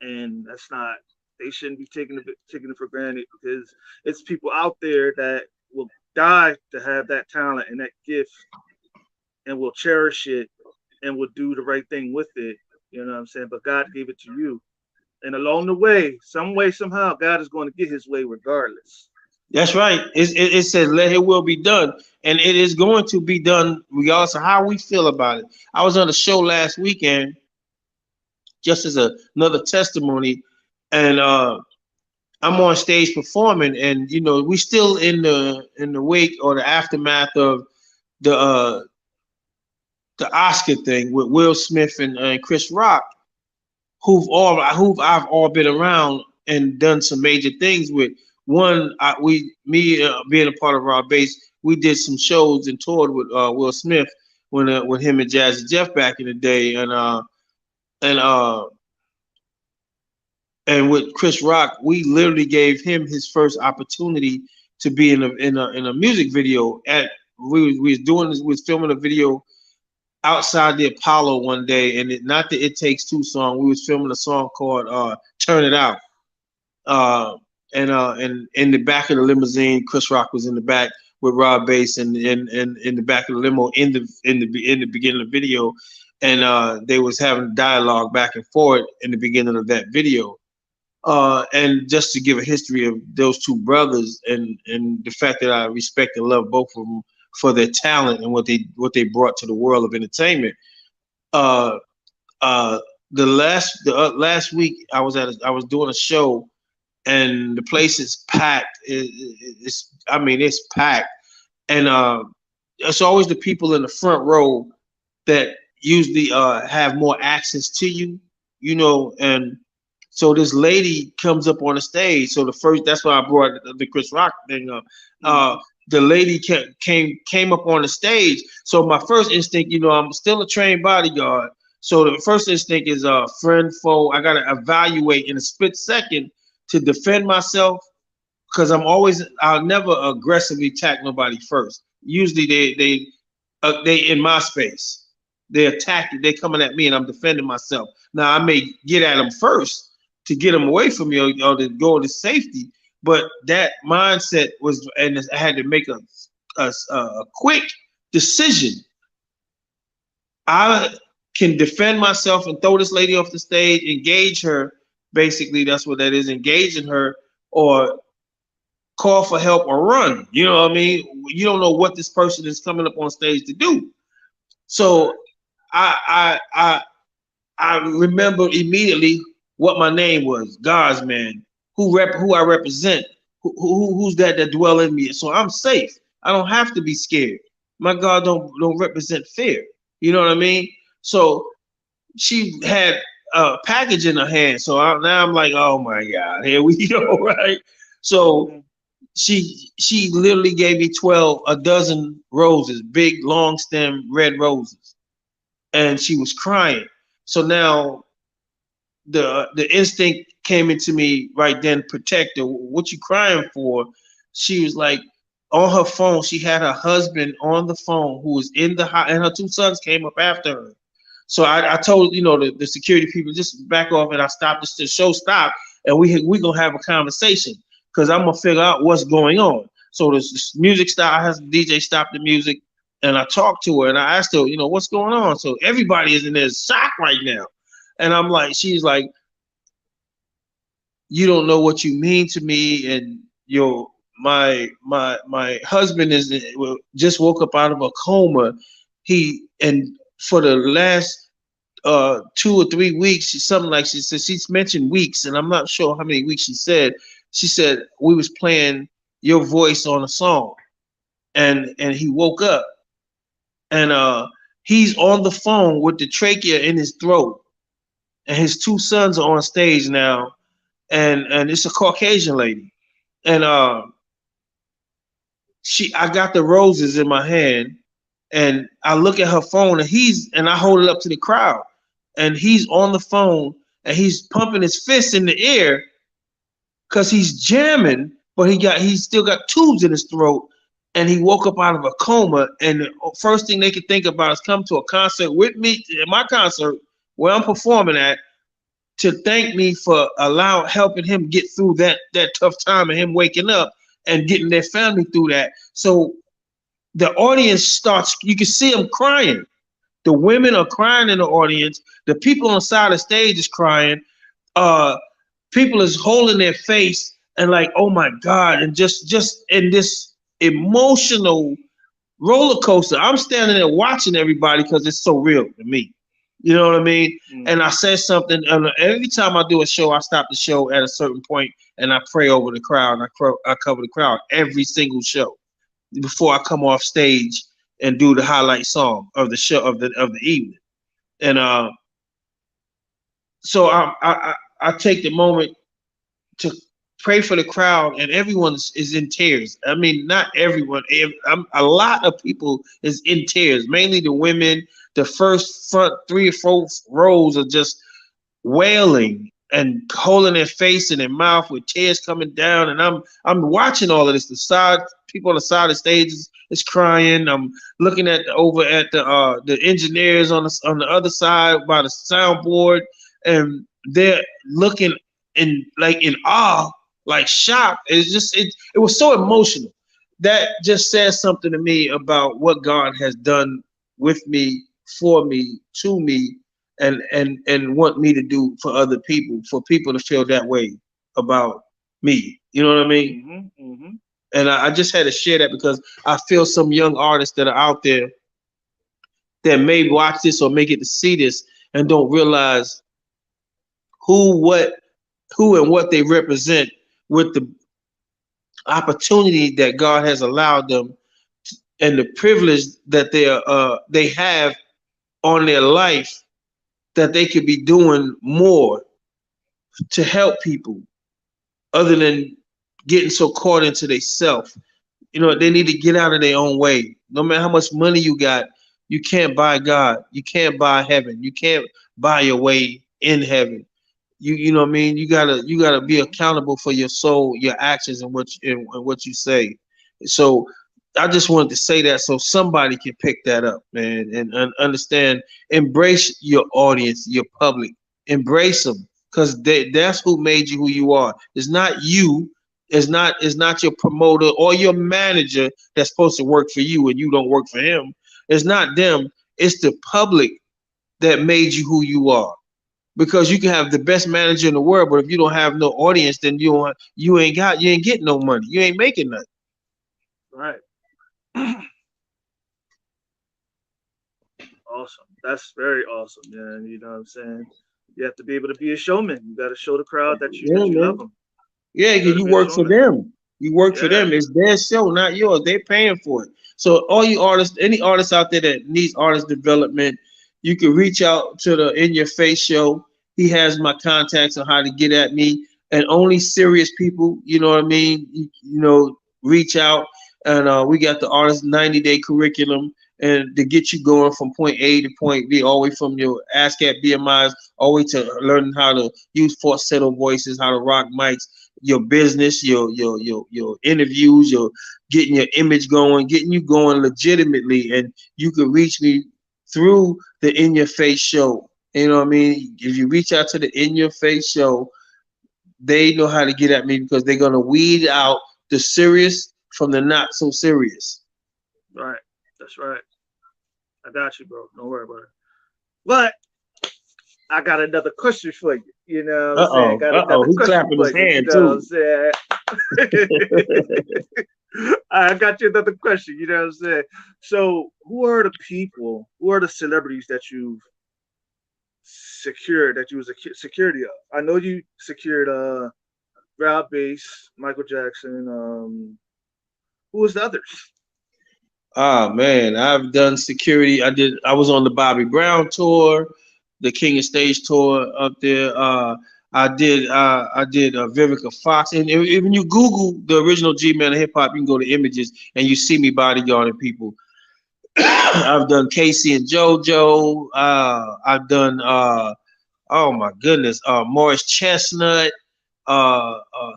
And that's not. They shouldn't be taking it for granted because it's people out there that will die to have that talent and that gift and will cherish it and will do the right thing with it. You know what I'm saying? But God gave it to you. And along the way, some way, somehow, God is going to get his way regardless. That's right. It says, "Let His will be done," and it is going to be done regardless of how we feel about it. I was on a show last weekend, just as another testimony, and I'm on stage performing, and we still in the wake or the aftermath of the the Oscar thing with Will Smith and Chris Rock, who've I've all been around and done some major things with. One, being a part of our base, we did some shows and toured with Will Smith when with him and Jazzy Jeff back in the day, and and with Chris Rock, we literally gave him his first opportunity to be in a music video. We was doing this, we was filming a video outside the Apollo one day, and not the It Takes Two song. We was filming a song called "Turn It Out." And in the back of the limousine, Chris Rock was in the back with Rob Bass, and in the back of the limo in the beginning of the video, and they was having dialogue back and forth in the beginning of that video. And just to give a history of those two brothers, and the fact that I respect and love both of them for their talent and what they brought to the world of entertainment. Uh, the last week I was doing a show, and the place is packed. It's packed, and it's always the people in the front row that usually have more access to you, and so this lady comes up on the stage. So that's why I brought the Chris Rock thing up. The lady came up on the stage. So my first instinct, I'm still a trained bodyguard. So the first instinct is friend, foe. I gotta evaluate in a split second to defend myself, because I'll never aggressively attack nobody first. Usually they in my space. They coming at me and I'm defending myself. Now I may get at them first to get them away from me, or to go to safety, but that mindset was, and I had to make a quick decision. I can defend myself and throw this lady off the stage, engage her. Basically, that's what that is, engaging her, or call for help or run. You know what I mean? You don't know what this person is coming up on stage to do. So I remember immediately what my name was: God's man, who I represent, who's that dwell in me. So I'm safe. I don't have to be scared. My God don't represent fear. You know what I mean? So she had a package in her hand. So now I'm like, oh my God, here we go, right? So she literally gave me a dozen roses, big long stem red roses, and she was crying. So now the instinct came into me right then: protect her. What you crying for? She was like, on her phone, she had her husband on the phone who was in the house, and her two sons came up after her. So I told the security people, just back off, and I stopped. The show stopped, and we gonna have a conversation, because I'm gonna figure out what's going on. So this music stopped. I had the DJ stop the music, and I talked to her, and I asked her, what's going on. So everybody is in there shock right now. And I'm like, she's like, you don't know what you mean to me, and my husband just woke up out of a coma. And for the last 2 or 3 weeks, something like, she said, she's mentioned weeks, and I'm not sure how many weeks she said. She said we was playing your voice on a song, and he woke up, and he's on the phone with the trachea in his throat. And his two sons are on stage now, and it's a Caucasian lady, and I got the roses in my hand, and I look at her phone, and I hold it up to the crowd, and he's on the phone, and he's pumping his fists in the air, because he's jamming, but he still got tubes in his throat, and he woke up out of a coma, and the first thing they could think about is come to a concert with me, at my concert where I'm performing at, to thank me for helping him get through that tough time, and him waking up and getting their family through that. So the audience starts, you can see them crying. The women are crying in the audience. The people on the side of the stage is crying. People is holding their face and like, oh my God, and just in this emotional roller coaster. I'm standing there watching everybody because it's so real to me. You know what I mean? And I said something, and every time I do a show, I stop the show at a certain point and I pray over the crowd, and I cover the crowd every single show before I come off stage. and do the highlight song of the show of the evening. And so I take the moment to pray for the crowd, and everyone is in tears. I mean, not everyone. A lot of people is in tears. Mainly the women. The first front 3 or 4 rows are just wailing and holding their face and their mouth with tears coming down. And I'm watching all of this. The side people on the side of the stage is crying. I'm looking at over at the engineers on the other side by the soundboard, and they're looking in awe, like shocked. It was so emotional. That just says something to me about what God has done with me, for me, to me, and want me to do for other people, for people to feel that way about me. You know what I mean? And I just had to share that because I feel some young artists that are out there that may watch this or may get to see this and don't realize who, what, who, and what they represent with the opportunity that God has allowed them and the privilege that they have on their life, that they could be doing more to help people other than getting so caught into themselves. You know, they need to get out of their own way. No matter how much money you got, you can't buy God. You can't buy heaven. You can't buy your way in heaven. You know what I mean? You gotta be accountable for your soul, your actions, and what you say. So I just wanted to say that so somebody can pick that up, man, and understand. Embrace your audience, your public. Embrace them, because that's who made you who you are. It's not you. It's not your promoter or your manager that's supposed to work for you and you don't work for him. It's not them. It's the public that made you who you are. Because you can have the best manager in the world, but if you don't have no audience, then you ain't getting no money. You ain't making nothing. Right. Awesome. That's very awesome, man. You know what I'm saying? You have to be able to be a showman. You got to show the crowd that you Yeah, love man. them. Yeah, You got because to you be a work for showman. them. You work for Yeah. them. It's their show, not yours. They're paying for it. So all you artists, any artists out there that needs artist development, you can reach out to the In Your Face show. He has my contacts on how to get at me. And only serious people, you know what I mean? Reach out. And we got the artist 90-day curriculum and to get you going from point A to point B, all the way from your ASCAP BMIs, all the way to learning how to use falsetto voices, how to rock mics, your business, your interviews, your getting your image going, getting you going legitimately, and you can reach me through the In Your Face show. You know what I mean? If you reach out to the In Your Face show, they know how to get at me because they're gonna weed out the serious from the not so serious. Right. That's right. I got you, bro. Don't worry about it. But I got another question for you. You know what I'm saying? Got another He question clapping for his you. You hand know what I'm too. saying? I got you another question. You know what I'm saying? So, who are the people? Who are the celebrities that you've secured? That you was a security of? I know you secured Rob Bass, Michael Jackson. Who was the others? Ah man, I've done security. I was on the Bobby Brown tour, the King of Stage tour up there. I did Vivica Fox, and if you Google the original G-Man of hip hop, you can go to images and you see me bodyguarding people. I've done Casey and JoJo. I've done oh my goodness, Morris Chestnut,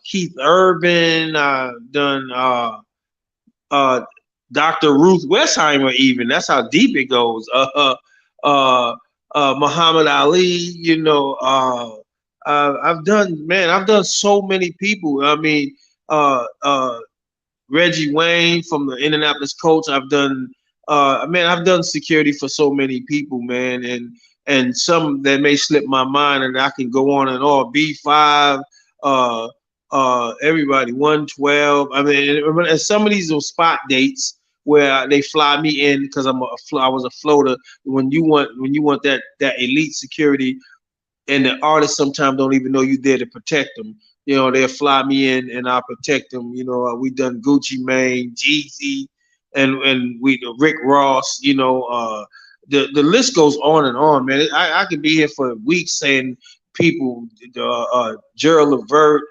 Keith Urban. I've done uh, Dr. Ruth Westheimer. Even that's how deep it goes. Uh, Muhammad Ali. I've done so many people. I mean, Reggie Wayne from the Indianapolis Colts. I've done security for so many people, man, and some that may slip my mind, and I can go on and on. B5, uh, everybody, 112. I mean, and some of these are spot dates where they fly me in because I was a floater. When you want that elite security, and the artists sometimes don't even know you there to protect them. They'll fly me in and I'll protect them. We done Gucci Mane, Jeezy, and we Rick Ross, the list goes on and on, man. I could be here for weeks saying people, Gerald Levert,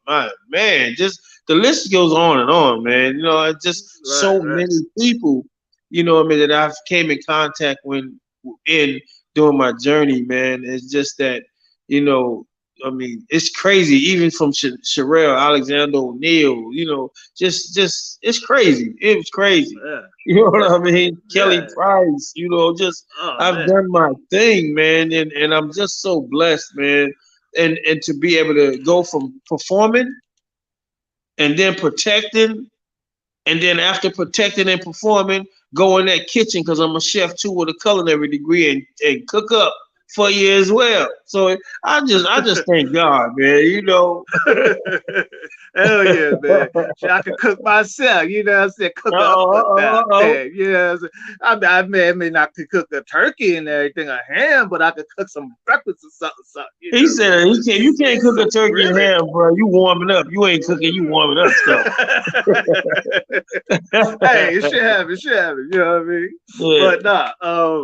my man, just the list goes on and on, man. It's just Right, so right. many people, what I mean, that I've came in contact in during my journey, man. It's just that, you know, I mean, it's crazy. Even from Sherelle Alexander O'Neal, just it's crazy. It was crazy. Yeah, You know what I mean? Kelly yeah. Price, just Oh I've man. done my thing, man, and I'm just so blessed, man. And to be able to go from performing and then protecting, and then after protecting and performing, go in that kitchen because I'm a chef too with a culinary degree and cook up for you as well. So I just thank God, man. Hell yeah, man. Shit, I could cook myself, you know what I'm saying? Cook up a Oh, goddamn, you know what I'm saying? I may not could cook a turkey and everything, a ham, but I could cook some breakfast or something, you he know, said you can't cook a some turkey and grilling. ham, bro. You warming up. You ain't cooking. You warming up stuff. Hey, it should happen, it should happen, you know what I mean? Yeah. But nah,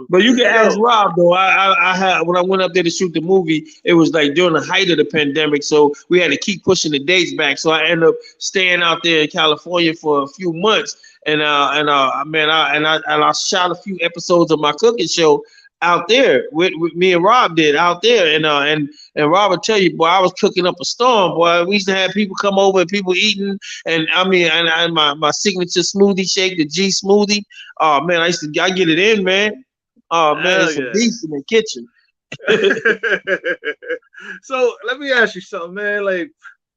But you can ask yo, Rob though. I had when I went up there to shoot the movie, it was like during the height of the pandemic, so we had to keep pushing the dates back. So I ended up staying out there in California for a few months, and man, I shot a few episodes of my cooking show out there with me and Rob did out there, and Rob would tell you, boy, I was cooking up a storm, boy. We used to have people come over and people eating, and I mean, and my signature smoothie shake, the G smoothie. Oh man, I get it in, man. Oh man, hell it's a yeah. beast in the kitchen. So let me ask you something, man. Like,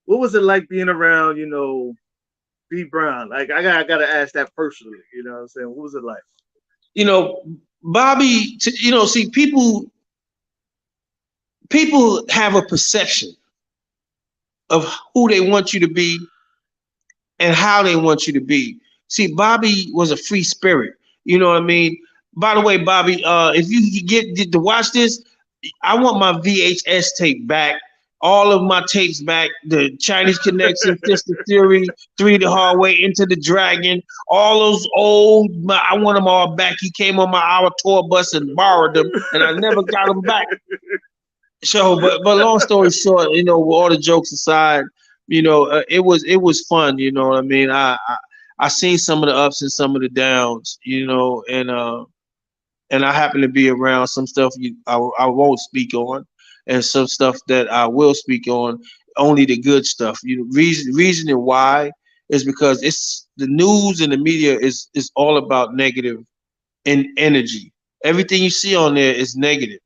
what was it like being around, B Brown? Like, I gotta ask that personally. You know what I'm saying? What was it like? You know, Bobby. See, people have a perception of who they want you to be and how they want you to be. See, Bobby was a free spirit. You know what I mean? By the way, Bobby, if you get to watch this, I want my VHS tape back, all of my tapes back, the Chinese Connection, Sister Theory, Three the Hard Way, Into the Dragon, all those old, I want them all back. He came on my hour tour bus and borrowed them, and I never got them back. So, but long story short, with all the jokes aside, it was fun. You know what I mean? I seen some of the ups and some of the downs. And I happen to be around some stuff I won't speak on, and some stuff that I will speak on. Only the good stuff. Reasoning why is because it's the news and the media is all about negative energy. Everything you see on there is negative.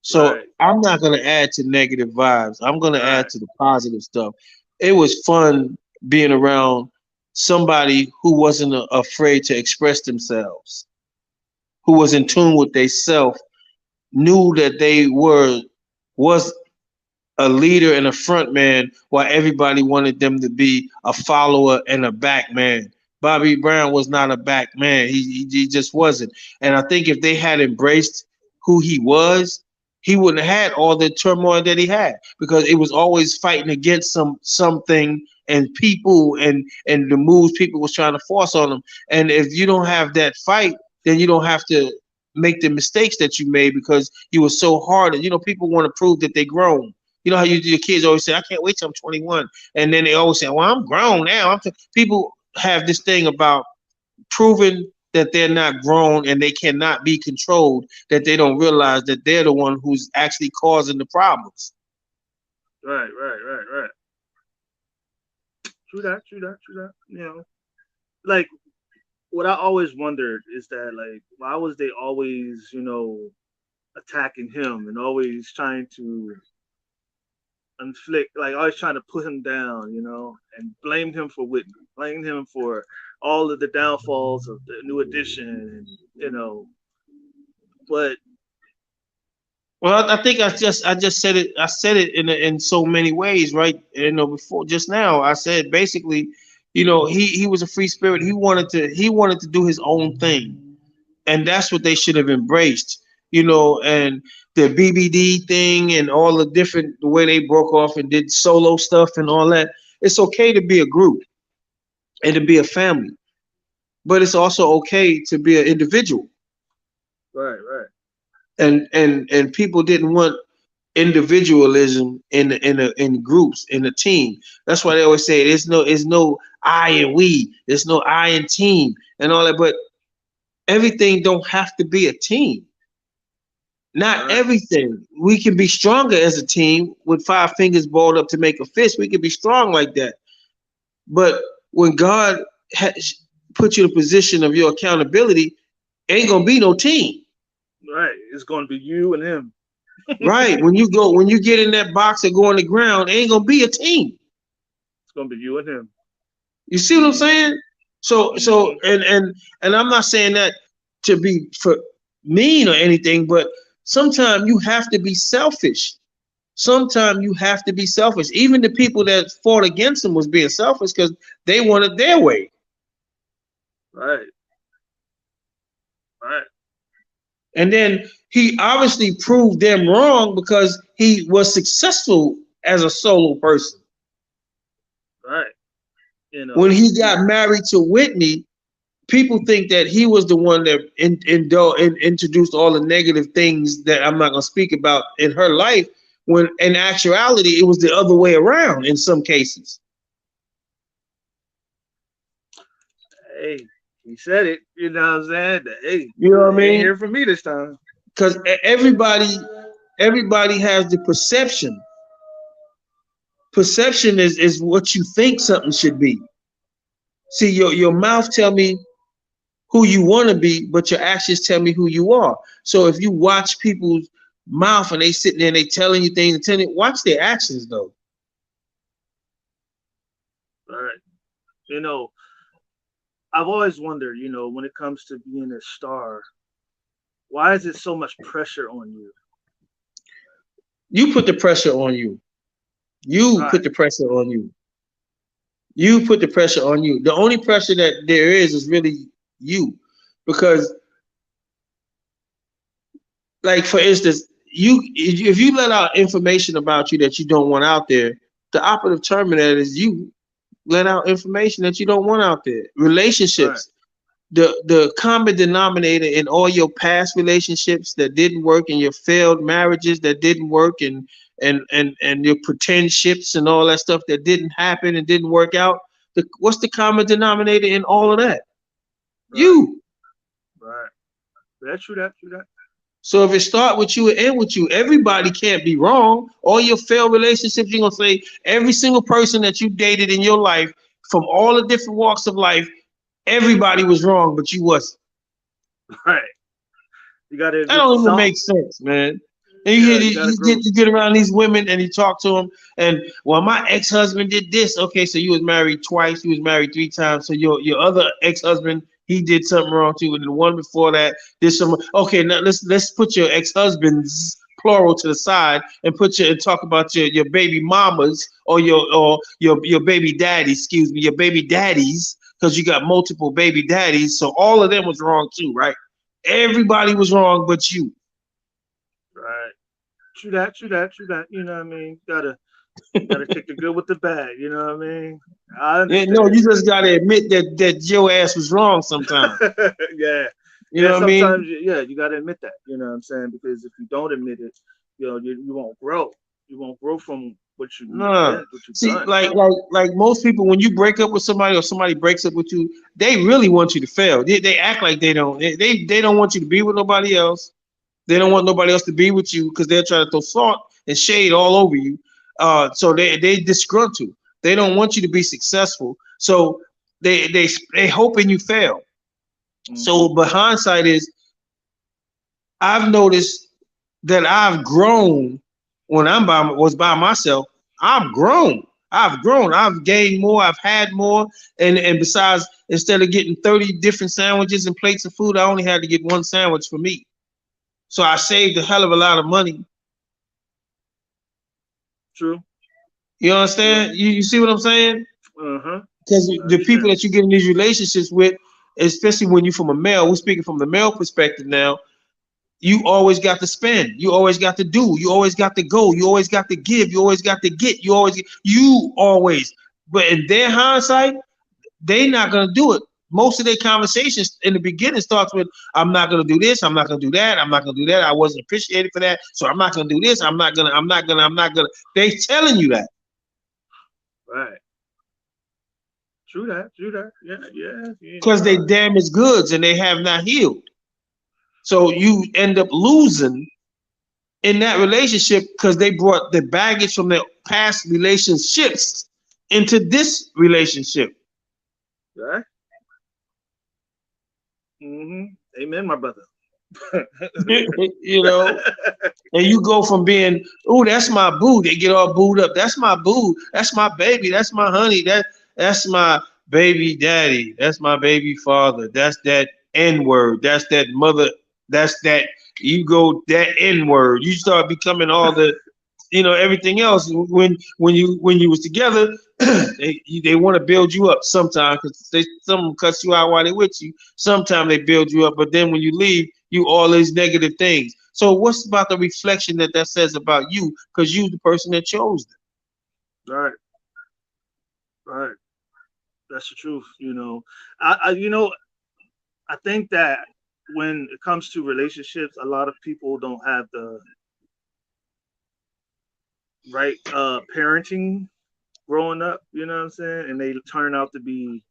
So Right, I'm not gonna add to negative vibes. I'm gonna add right. to the positive stuff. It was fun being around somebody who wasn't afraid to express themselves, who was in Hmm. tune with themselves, knew that they was a leader and a front man, while everybody wanted them to be a follower and a back man. Bobby Brown was not a back man. He just wasn't. And I think if they had embraced who he was, he wouldn't have had all the turmoil that he had, because it was always fighting against something and people and the moves people was trying to force on him. And if you don't have that fight, then you don't have to make the mistakes that you made because you were so hard. And people want to prove that they grown. You know how your kids always say, "I can't wait till I'm 21," and then they always say, "Well, I'm grown now." People have this thing about proving that they're not grown and they cannot be controlled. That they don't realize that they're the one who's actually causing the problems. Right, right, right, right. True that, true that, true that. Like what I always wondered is that, like, why was they always, attacking him and always trying to inflict, like always trying to put him down, and blamed him for Whitney, blamed him for all of the downfalls of the new edition, and but Well, I think I just said it. I said it in so many ways, right? Before just now, I said basically, he was a free spirit. He wanted to do his own thing, and that's what they should have embraced. And the BBD thing and all the way they broke off and did solo stuff and all that. It's okay to be a group and to be a family, but it's also okay to be an individual. Right, right. And people didn't want individualism in groups in a team. That's why they always say there's no I and we, there's no I and team and all that. But everything don't have to be a team. Not Right, everything. We can be stronger as a team with five fingers balled up to make a fist. We can be strong like that. But when God has put you in a position of your accountability, ain't gonna be no team. right. It's going to be you and him. Right. When you get in that box and go on the ground, ain't gonna be a team. It's going to be you and him. You see what I'm saying? So so Hmm. and I'm not saying that to be for mean or anything, but sometimes you have to be selfish. Sometimes you have to be selfish. Even the people that fought against him was being selfish because they wanted their way. Right, right, And then he obviously proved them wrong because he was successful as a solo person. right. You When know, he he, got married to Whitney, people think that he was the one that introduced all the negative things that I'm not going to speak about in her life, when in actuality, it was the other way around in some cases. hey, he said it. You know what I'm saying? Hey, You know what I they ain't mean? here for me this time. Because everybody has the perception. Perception is what you think something should be. See, your mouth tell me who you want to be, but your actions tell me who you are. So if you watch people's mouth and they sitting there and they telling you things and telling you, watch their actions though. Right. You know, I've always wondered, when it comes to being a star, why is it so much pressure on you? You put the pressure on you. You Right, put the pressure on you. You put the pressure on you. The only pressure that there is really you. Because, like for instance, you if you let out information about you that you don't want out there, the operative term of that is you let out information that you don't want out there. right, Relationships. The common denominator in all your past relationships that didn't work, and your failed marriages that didn't work, and your pretend ships and all that stuff that didn't happen and didn't work out. What's the common denominator in all of that? right, You. right. That's true, that, true, that. So if it start with you and end with you, everybody can't be wrong. All your failed relationships, you're gonna say every single person that you dated in your life, from all the different walks of life, everybody was wrong, but you wasn't. Right. You got to That admit to don't even something. make sense, man. And you hear Yeah, you got to grow. you get around these women and you talk to them, and well, my ex husband did this. Okay, so you was married twice, you was married three times. So your other ex husband, he did something wrong too, and the one before that did some. Okay, now let's put your ex husbands plural to the side and talk about your baby mamas or your baby daddies. Excuse me, your baby daddies, because you got multiple baby daddies. So all of them was wrong too, right? Everybody was wrong but you. Right. True that, true that, true that. You know what I mean? Gotta take the good with the bad. You know what I mean? I Yeah, no, understand. you just gotta admit that your ass was wrong sometime. Yeah, You yeah. know what I mean? Sometimes, yeah, you gotta admit that. You know what I'm saying? Because if you don't admit it, you won't grow. You won't grow from what you've Nah. been, what you've See, done. like most people, when you break up with somebody or somebody breaks up with you, they really want you to fail. They act like they don't. They don't want you to be with nobody else. They don't want nobody else to be with you because they're trying to throw salt and shade all over you. So they disgruntled. They don't want you to be successful. So they hoping you fail. Hmm. So, but hindsight is, I've noticed that I've grown when was by myself. I've grown. I've grown. I've gained more. I've had more. And besides, instead of getting 30 different sandwiches and plates of food, I only had to get one sandwich for me. So I saved a hell of a lot of money. True, You true. understand? You see what I'm saying? Uh huh. Because I the people understand. that you get in these relationships with, especially when you're from a male, we're speaking from the male perspective now, you always got to spend. You always got to do. You always got to go. You always got to give. You always got to get. You always. But in their hindsight, they not gonna do it. most of their conversations in the beginning starts with, I'm not gonna do this, I'm not gonna do that, I'm not gonna do that, I wasn't appreciated for that, so I'm not gonna do this, I'm not gonna. They telling you that. Right. True that. True that. Yeah. Yeah. You ain't Because they lying. damaged goods and they have not healed. So you end up losing in that relationship because they brought the baggage from their past relationships into this relationship. Right. Amen, my brother. You know, and you go from being, oh, that's my boo. They get all booed up. That's my boo. That's my baby. That's my honey. That's my baby daddy. That's my baby father. That's that N word. That's that mother. That's that. You go that N word. You start becoming all the, everything else. When you was together, they want to build you up sometimes because some of them cuss you out while they with you. Sometimes they build you up, but then when you leave, you all these negative things. So what's about the reflection that says about you? Because you the person that chose them. Right. Right. That's the truth. I think that when it comes to relationships, a lot of people don't have the right parenting growing up. You know what I'm saying? And they turn out to be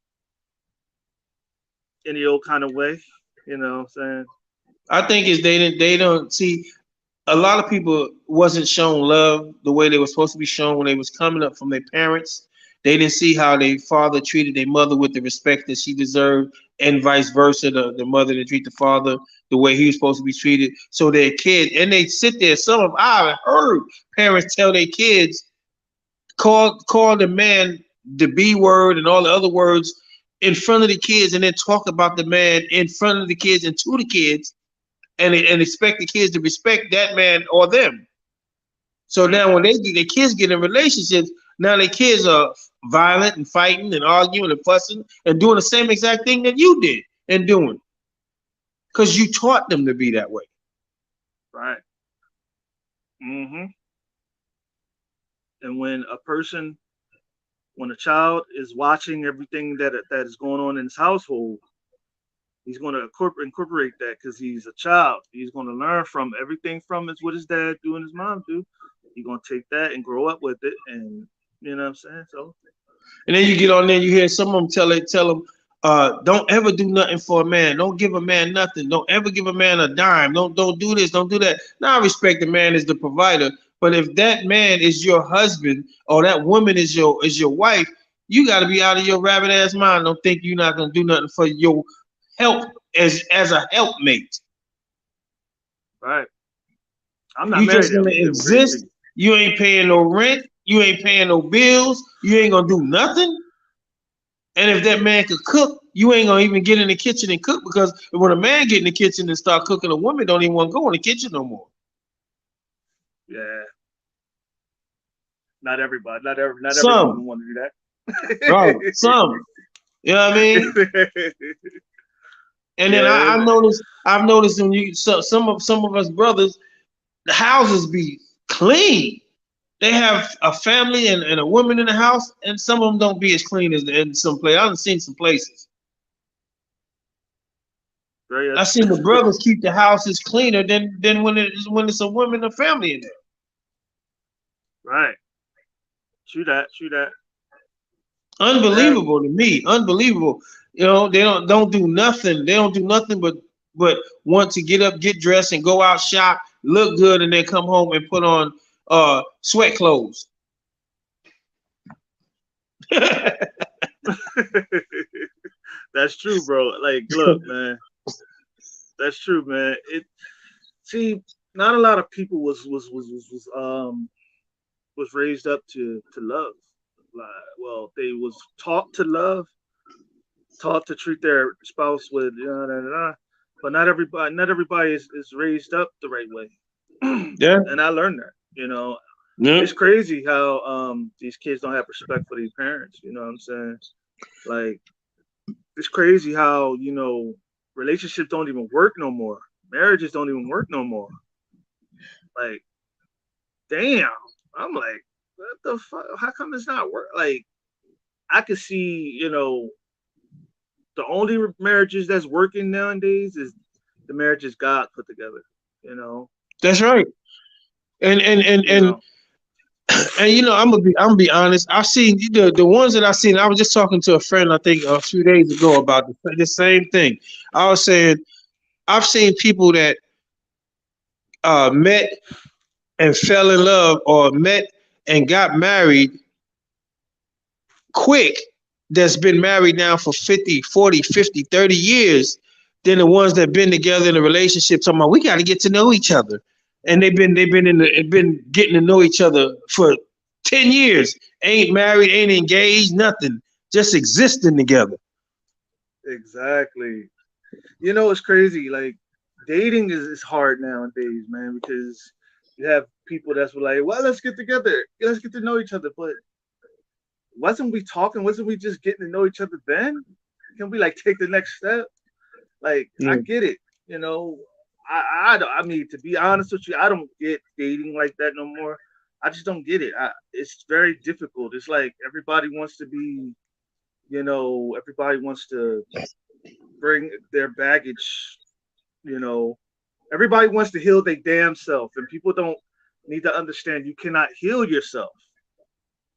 any old kind of way. You know what I'm saying? I think is they don't see a lot of people wasn't shown love the way they were supposed to be shown when they was coming up from their parents. They didn't see how their father treated their mother with the respect that she deserved, and vice versa. The mother to treat the father the way he was supposed to be treated. So their kid, and they sit there. Some of I've heard parents tell their kids call the man the B word and all the other words in front of the kids, and then talk about the man in front of the kids and to the kids, and expect the kids to respect that man or them. So Right. now when the kids get in relationships, now the kids are violent and fighting and arguing and fussing and doing the same exact thing that you did and doing because you taught them to be that way. Right. hmm And when a child is watching everything that is going on in his household, he's going to incorporate that because he's a child. He's going to learn from everything from his what his dad do and his mom do. He's going to take that and grow up with it, and you know what I'm saying. So And then you get on there, you hear some of them tell them, don't ever do nothing for a man. Don't give a man nothing. Don't ever give a man a dime. Don't do this. Don't do that. Now I respect the man as the provider, but if that man is your husband or that woman is your wife, you got to be out of your rabbit ass mind. Don't think you're not gonna do nothing for your help as a helpmate. right, I'm not You married just to him. gonna He's been exist. crazy. You ain't paying no rent. You ain't paying no bills. You ain't gonna do nothing. And if that man could cook, you ain't gonna even get in the kitchen and cook because when a man get in the kitchen and start cooking, a woman don't even want to go in the kitchen no more. Yeah, not every Some, woman want to right? do Some, you know what I mean? that. And then Yeah, I've noticed when some of us brothers, the houses be clean. They have a family and a woman in the house, and some of them don't be as clean as in some place. I've seen some places. very. I've seen the brothers keep the houses cleaner than when it's a woman and a family in there. Right. True that. True that. Yeah. Unbelievable to me. Unbelievable. They don't do nothing. They don't do nothing but want to get up, get dressed, and go out shop, look good, and then come home and put on sweat clothes. That's true, bro. Like, look, man. That's true, man. See, not a lot of people was raised up to love. Like, well, they was taught to love, taught to treat their spouse with but not everybody is raised up the right way. Yeah, And I learned that. yeah. It's crazy how these kids don't have respect for their parents. You know what I'm saying? Like, it's crazy how relationships don't even work no more. Marriages don't even work no more. Like, damn. I'm like, what the fuck? How come it's not work? Like, I could see, The only marriages that's working nowadays is the marriages God put together. You know, That's right. And and and you and know. and I'm gonna be honest. I've seen the ones that I've seen. I was just talking to a friend I think a few days ago about the same thing. I was saying I've seen people that met and fell in love or met and got married quick that's been married now for 50, 40, 50, 30 years than the ones that been together in a relationship talking about we got to get to know each other. And they've been getting to know each other for 10 years. Ain't married, ain't engaged, nothing. Just existing together. Exactly. You know, it's crazy. Like dating is hard nowadays, man, because you have people that's like, well, let's get together, let's get to know each other. But wasn't we talking? Wasn't we just getting to know each other then? Can we like take the next step? Like, I Yeah. get it. You know, I mean, to be honest with you, I don't get dating like that no more. I just don't get it. It's very difficult. It's like everybody wants to be, everybody wants to bring their baggage. You know, everybody wants to heal their damn self, and people don't need to understand you cannot heal yourself.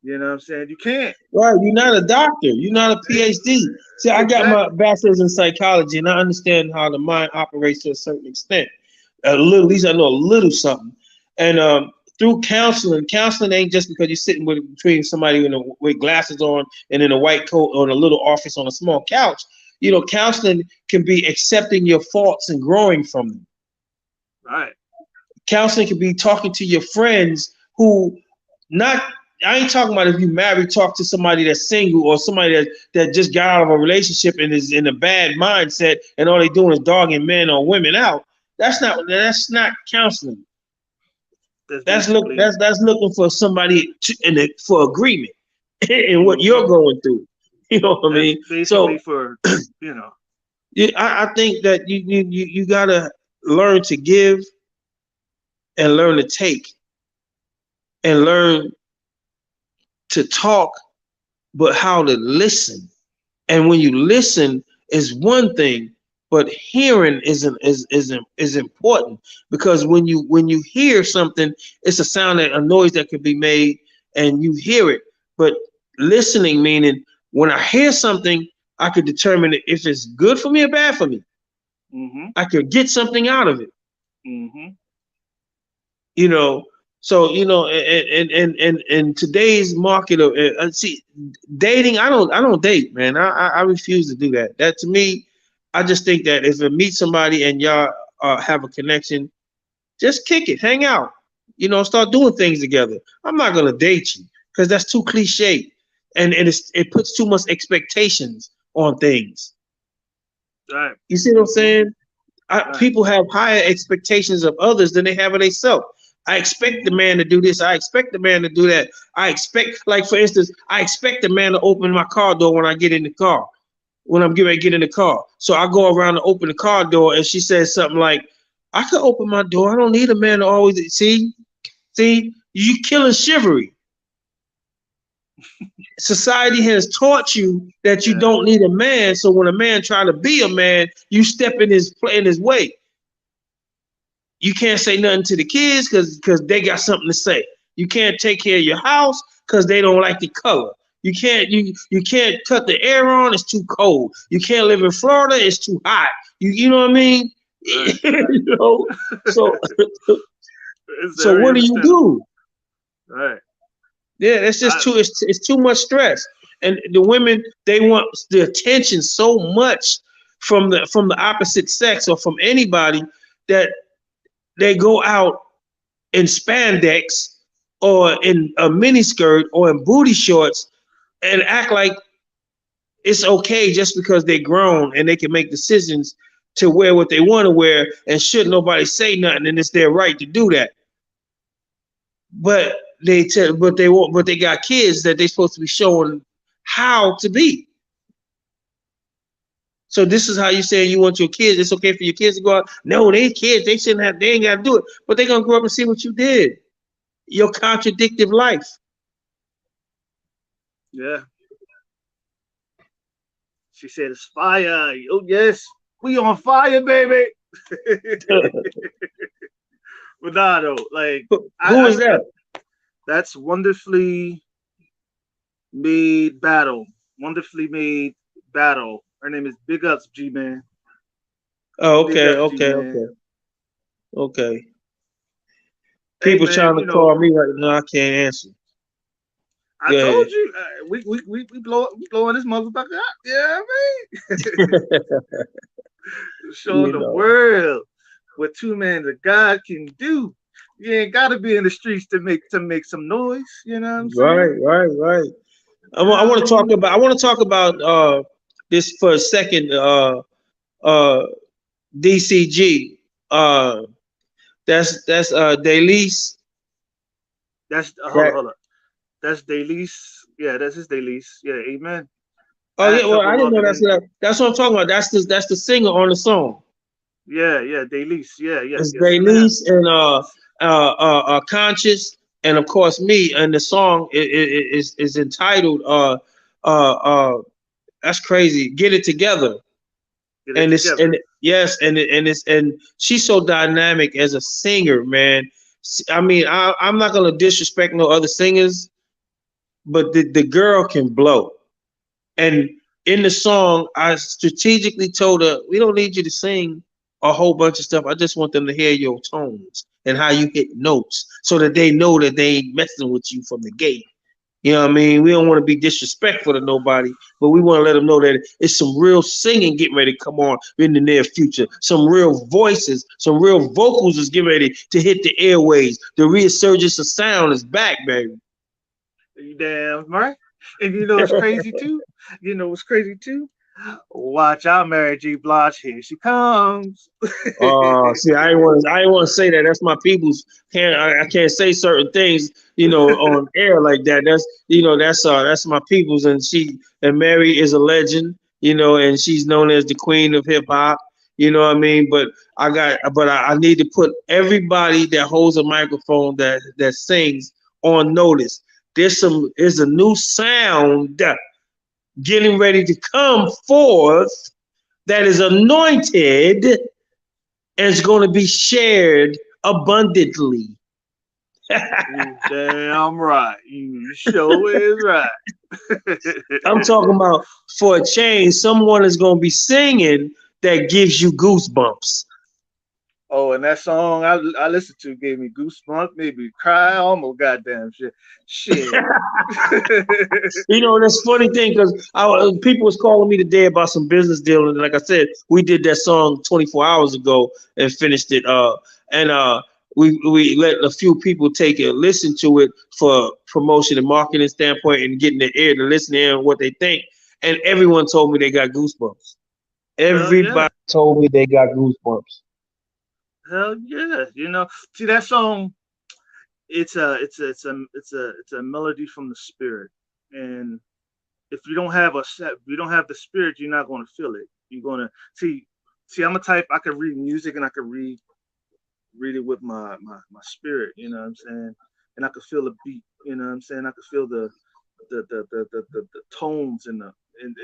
You know what I'm saying? You can't. Right, you're not a doctor. You're not a PhD. See, I got my Exactly. bachelor's in psychology, and I understand how the mind operates to a certain extent. A little, at least I know a little something. And through counseling ain't just because you're sitting between somebody with glasses on and in a white coat or in a little office on a small couch. Counseling can be accepting your faults and growing from them. Right. Counseling can be talking to your friends who not. I ain't talking about if you married, talk to somebody that's single or somebody that just got out of a relationship and is in a bad mindset and all they doing is dogging men or women out. That's not counseling. That's That's look basically that's looking for somebody for agreement in what hmm you're going through. You know what I that's mean? basically So for you know. I think that you gotta learn to give and learn to take and learn to talk, but how to listen. And when you listen is one thing, but hearing is important because when you hear something, it's a sound that a noise that can be made, and you hear it. But listening meaning when I hear something, I could determine if it's good for me or bad for me. hmm I could get something out of it. hmm you know so in today's market of see dating, I don't date, man. I refuse to do that to me. I just think that if you meet somebody and y'all have a connection, just kick it, hang out, start doing things together. I'm not gonna date you because that's too cliche, and it puts too much expectations on things. Right. You see what I'm hmm saying? Right. People have higher expectations of others than they have of themselves. I expect the hmm man to do this. I expect the man to do that. I expect, like for instance, I expect the man to open my car door when I get in the car, when I'm getting ready to get in the car. So I go around to open the car door, and she says something like, "I can open my door. I don't need a man to always see. You killing chivalry. Society has taught you that you Yeah. don't need a man. So when a man try to be a man, you step in his way. You can't say nothing to the kids because they got something to say. You can't take care of your house because they don't like the color. You can't cut the air on, it's too cold. You can't live in Florida, it's too hot. You know what I mean? Right. you know, so It's so very what do you understandable. do? Right. Yeah, it's just I it's too much stress. And the women, they want the attention so much from the opposite sex or from anybody that they go out in spandex or in a mini skirt or in booty shorts and act like it's okay just because they're grown and they can make decisions to wear what they want to wear and should nobody say nothing and it's their right to do that. But they got kids that they're supposed to be showing how to be. So this is how you saying you want your kids. It's okay for your kids to go out. No, they kids. They shouldn't have. They ain't got to do it. But they're gonna grow up and see what you did. Your contradictive life. yeah. She said it's fire. Oh yes, we on fire, baby. But nah, though, like Who I is that? that's wonderfully made battle. Wonderfully made battle. Her name is Big Ups G Man. Oh, Big okay, Ups G okay, Man. okay, okay. Hey People man, trying to call me right now. I can't answer. I Go told ahead. you we we blowing this motherfucker up. Yeah, I mean, showing You the know. world what two men of God can do. You ain't got to be in the streets to make some noise. You know what I'm Right, saying? right, right. I You want, know I what I want to talk mean? about. I want to talk about this for a second. Uh, DCG. Uh, that's Daylise. That's That. hold up. That's Daylise. Yeah, that's his Daylise. Yeah, amen. Oh I yeah. had Well, I trouble didn't know logging that's in. that. That's what I'm talking about. That's the singer on the song. Yeah, yeah, Daylise. Yeah, yes, It's yes, ma'am. Daylise and Conscious, and of course me. And the song is entitled that's crazy. Get it together. Get it And it's together. and yes, and she's so dynamic as a singer, man. I mean, I'm not gonna disrespect no other singers, but the girl can blow. And in the song, I strategically told her, we don't need you to sing a whole bunch of stuff. I just want them to hear your tones and how you hit notes so that they know that they ain't messing with you from the gate. You know what I mean? We don't want to be disrespectful to nobody, but we want to let them know that it's some real singing getting ready to come on in the near future. Some real voices, some real vocals is getting ready to hit the airways. The resurgence of sound is back, baby. You damn right. And you know it's crazy too? You know what's crazy too? Watch out, Mary J. Blige. Here she comes. See, I ain't want to say that. That's my people's. I can't say certain things, on air like that. That's my people's, and Mary is a legend, and she's known as the queen of hip hop. You know what I mean? But I need to put everybody that holds a microphone that sings on notice. There's a new sound getting ready to come forth that is anointed and it's going to be shared abundantly. You damn right. You sure is right. I'm talking about for a change, someone is going to be singing that gives you goosebumps. Oh, and that song I listened to gave me goosebumps, made me cry, almost goddamn shit. Shit. That's funny thing because people was calling me today about some business deal, and like I said, we did that song 24 hours ago and finished it. And we let a few people take it, listen to it for promotion and marketing standpoint, and getting the ear to listen to hear what they think. And everyone told me they got goosebumps. Hell yeah. Everybody told me they got goosebumps. Hell yeah. See that song, it's a melody from the spirit. And if you don't have if you don't have the spirit, you're not gonna feel it. You're gonna see I'm a type I can read music and I can read it with my spirit, you know what I'm saying? And I could feel the beat, you know what I'm saying? I could feel the tones and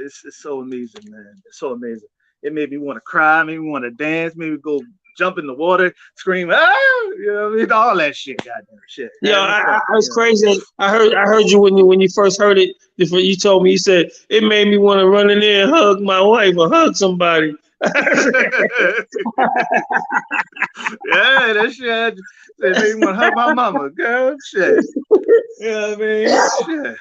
it's so amazing, man. It's so amazing. It made me want to cry, made me want to dance, maybe go jump in the water, scream, ah, you know what I mean? All that shit, goddamn shit. Yeah, Had me crying, I was crazy. I heard you when you first heard it. Before you told me, you said it made me want to run in there and hug my wife or hug somebody. Yeah, that shit it made me want to hug my mama, girl. Shit. You know what I mean? Shit.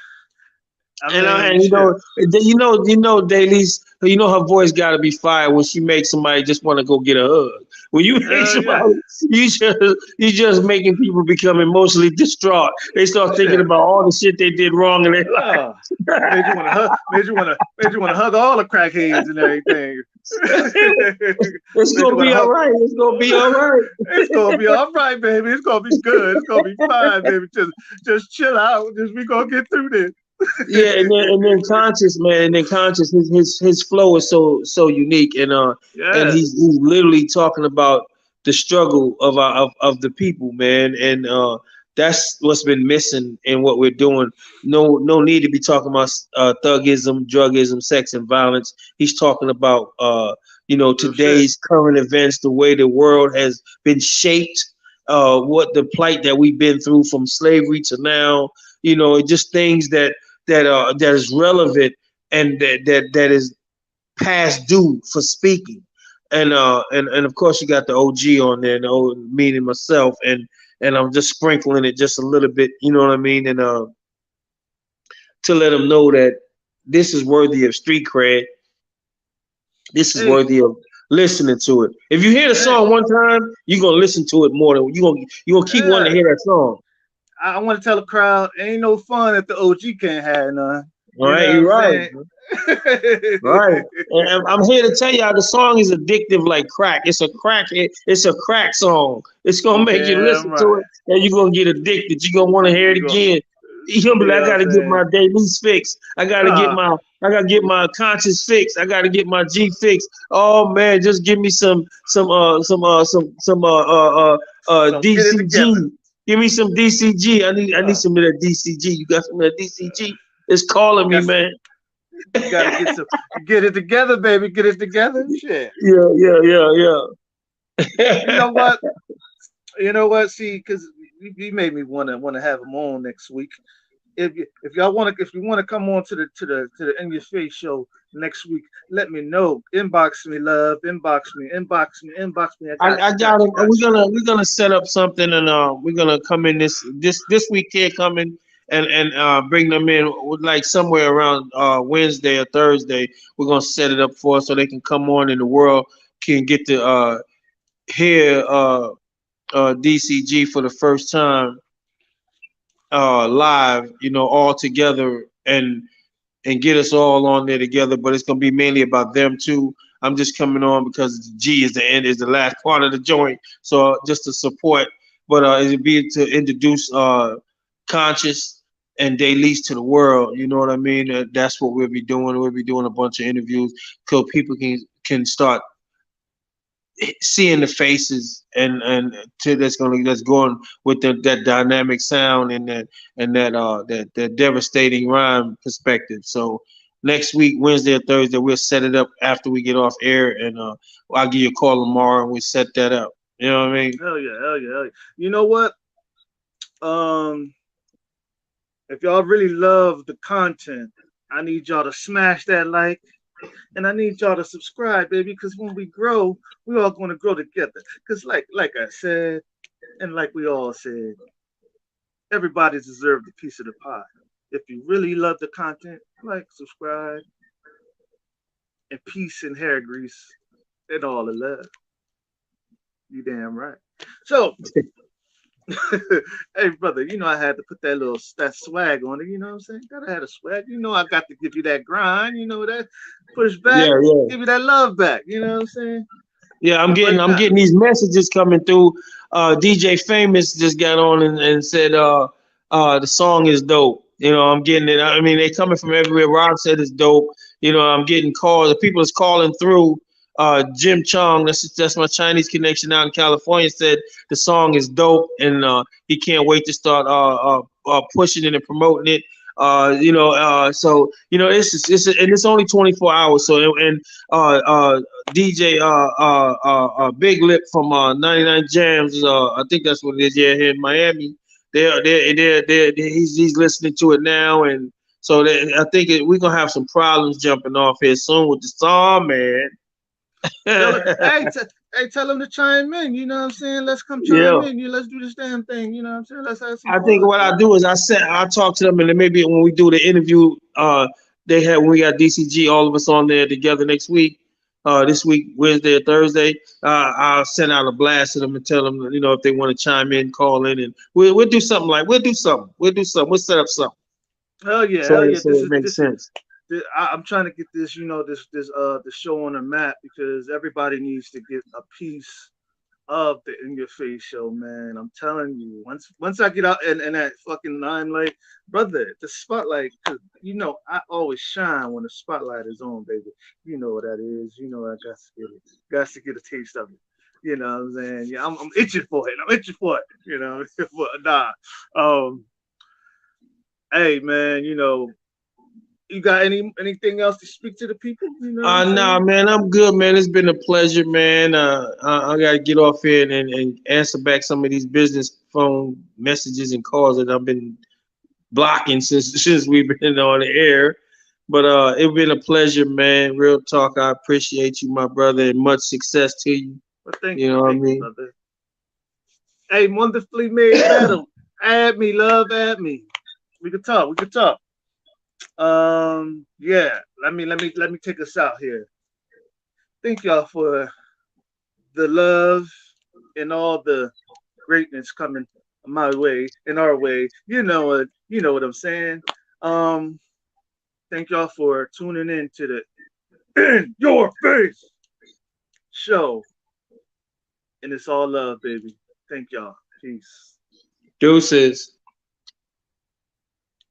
I mean, And shit. Daly's, her voice got to be fire when she makes somebody just want to go get a hug. When you make Hell yeah. somebody, you just making people become emotionally distraught. They start thinking Shit. about all the shit they did wrong in their life. Oh, made you want to hug all the crackheads and everything. It's Made you gonna want to be all hug. right. It's gonna be all right. It's gonna be all right, baby. It's gonna be good. It's gonna be fine, baby. Just chill out. Just we gonna get through this. Yeah, and then conscious man, and then conscious, his flow is so unique, and Yeah. he's literally talking about the struggle of the people, man, and That's what's been missing in what we're doing. No need to be talking about thugism, drugism, sex, and violence. He's talking about Real shit. today's current events, the way the world has been shaped, what the plight that we've been through from slavery to now. Just things that is relevant and that is past due for speaking. And of course you got the OG on there, and meaning myself, and I'm just sprinkling it just a little bit, you know what I mean, and to let them know that this is worthy of street cred. This is Hey, worthy of listening to it. If you hear the hey, song one time, you're gonna listen to it more than you gonna keep wanting yeah. to hear that song. I want to tell the crowd, ain't no fun if the OG can't have none. All You know right, what you're I'm right. saying? Right. And I'm here to tell y'all the song is addictive like crack. It's a crack song. It's gonna You make you damn listen to right. it and you're gonna get addicted. You're gonna want to hear it You go, again. You're gonna be you like, I know what I'm gotta get saying? my daily fix. Uh, I gotta get my conscious fix. I gotta get my G fix. Oh man, just give me some so get it together. DCG. Give me some DCG. I need Uh, some of that DCG. You got some of that DCG? It's calling me, got man. you got to get some, get it together, baby. Get it together. Shit. Yeah, yeah, yeah, You know yeah. what? You know what? See, because you made me want to have them on next week. If y'all want to, if you want to come on to the In Your Face show next week, let me know. Inbox me, love. Inbox me. Inbox me. Inbox me. I got I you. Got got you. him. Got We're gonna set up something, and we're gonna come in this week here coming and bring them in like somewhere around Wednesday or Thursday. We're gonna set it up for us so they can come on and the world can get to hear DCG for the first time live. All together and get us all on there together. But it's gonna be mainly about them too. I'm just coming on because G is the end, is the last part of the joint. So just to support, but it'd be to introduce conscious and dailies to the world. You know what I mean? That's what we'll be doing. We'll be doing a bunch of interviews so people can start seeing the faces and that's going with that dynamic sound and that devastating rhyme perspective. So next week, Wednesday or Thursday, we'll set it up after we get off air, and I'll give you a call tomorrow and we set that up. You know what I mean? you. Hell yeah. Hell yeah. Hell yeah. You know what? Um, if y'all really love the content, I need y'all to smash that like, and I need y'all to subscribe, baby. Because when we grow, we all going to grow together. Because like I said, and like we all said, everybody deserves a piece of the pie. If you really love the content, like, subscribe, and peace and hair grease and all the love. You damn right. So, hey brother, I had to put that swag on it. You know what I'm saying? Gotta have a swag. I got to give you that grind. That push back, Yeah, yeah. give you that love back. You know what I'm saying? Yeah, I'm But getting right I'm now, getting these messages coming through. DJ Famous just got on and said the song is dope. I'm getting it. I mean, they coming from everywhere. Rob said it's dope. I'm getting calls. The people is calling through. Jim Chong, that's my Chinese connection out in California, said the song is dope and he can't wait to start pushing it and promoting it. So and it's only 24 hours. So and DJ Big Lip from 99 Jams. I think that's what it is. Yeah, here in Miami. He's listening to it now, and so I think we're gonna have some problems jumping off here soon with the song, man. tell her, hey, hey, tell them to chime in. You know what I'm saying? Let's come chime Yeah. in. Let's do this damn thing. You know what I'm saying? Let's have some I think fun. what I do is I talk to them, and then maybe when we do the interview, when we got DCG, all of us on there together next week. This week, Wednesday or Thursday, I'll send out a blast to them and tell them, if they want to chime in, call in, and we'll do something we'll set up something Hell yeah, hell so yeah. so it makes sense. I'm trying to get this, the show on the map because everybody needs to get a piece of the In Your Face show, man. I'm telling you, once I get out in that fucking limelight, brother, the spotlight, 'cause I always shine when the spotlight is on, baby. You know what that is. I got to get it. Got to get a taste of it. You know what I'm saying? Yeah, I'm itching for it. I'm itching for it. You know, but nah. Um, hey man, you got anything else to speak to the people? You know what I'm Nah, saying? man, I'm good, man. It's been a pleasure, man. I gotta get off here and answer back some of these business phone messages and calls that I've been blocking since we've been on the air. But it's been a pleasure, man. Real talk. I appreciate you, my brother, and much success to you. But You know what I thank you, mean? brother. Hey, wonderfully made battle. Add me, love, add me. We could talk. We could talk. Yeah. Let me take us out here. Thank y'all for the love and all the greatness coming my way, in our way. You know what I'm saying. Um, thank y'all for tuning in to the In Your Face show, and it's all love, baby. Thank y'all. Peace. Deuces.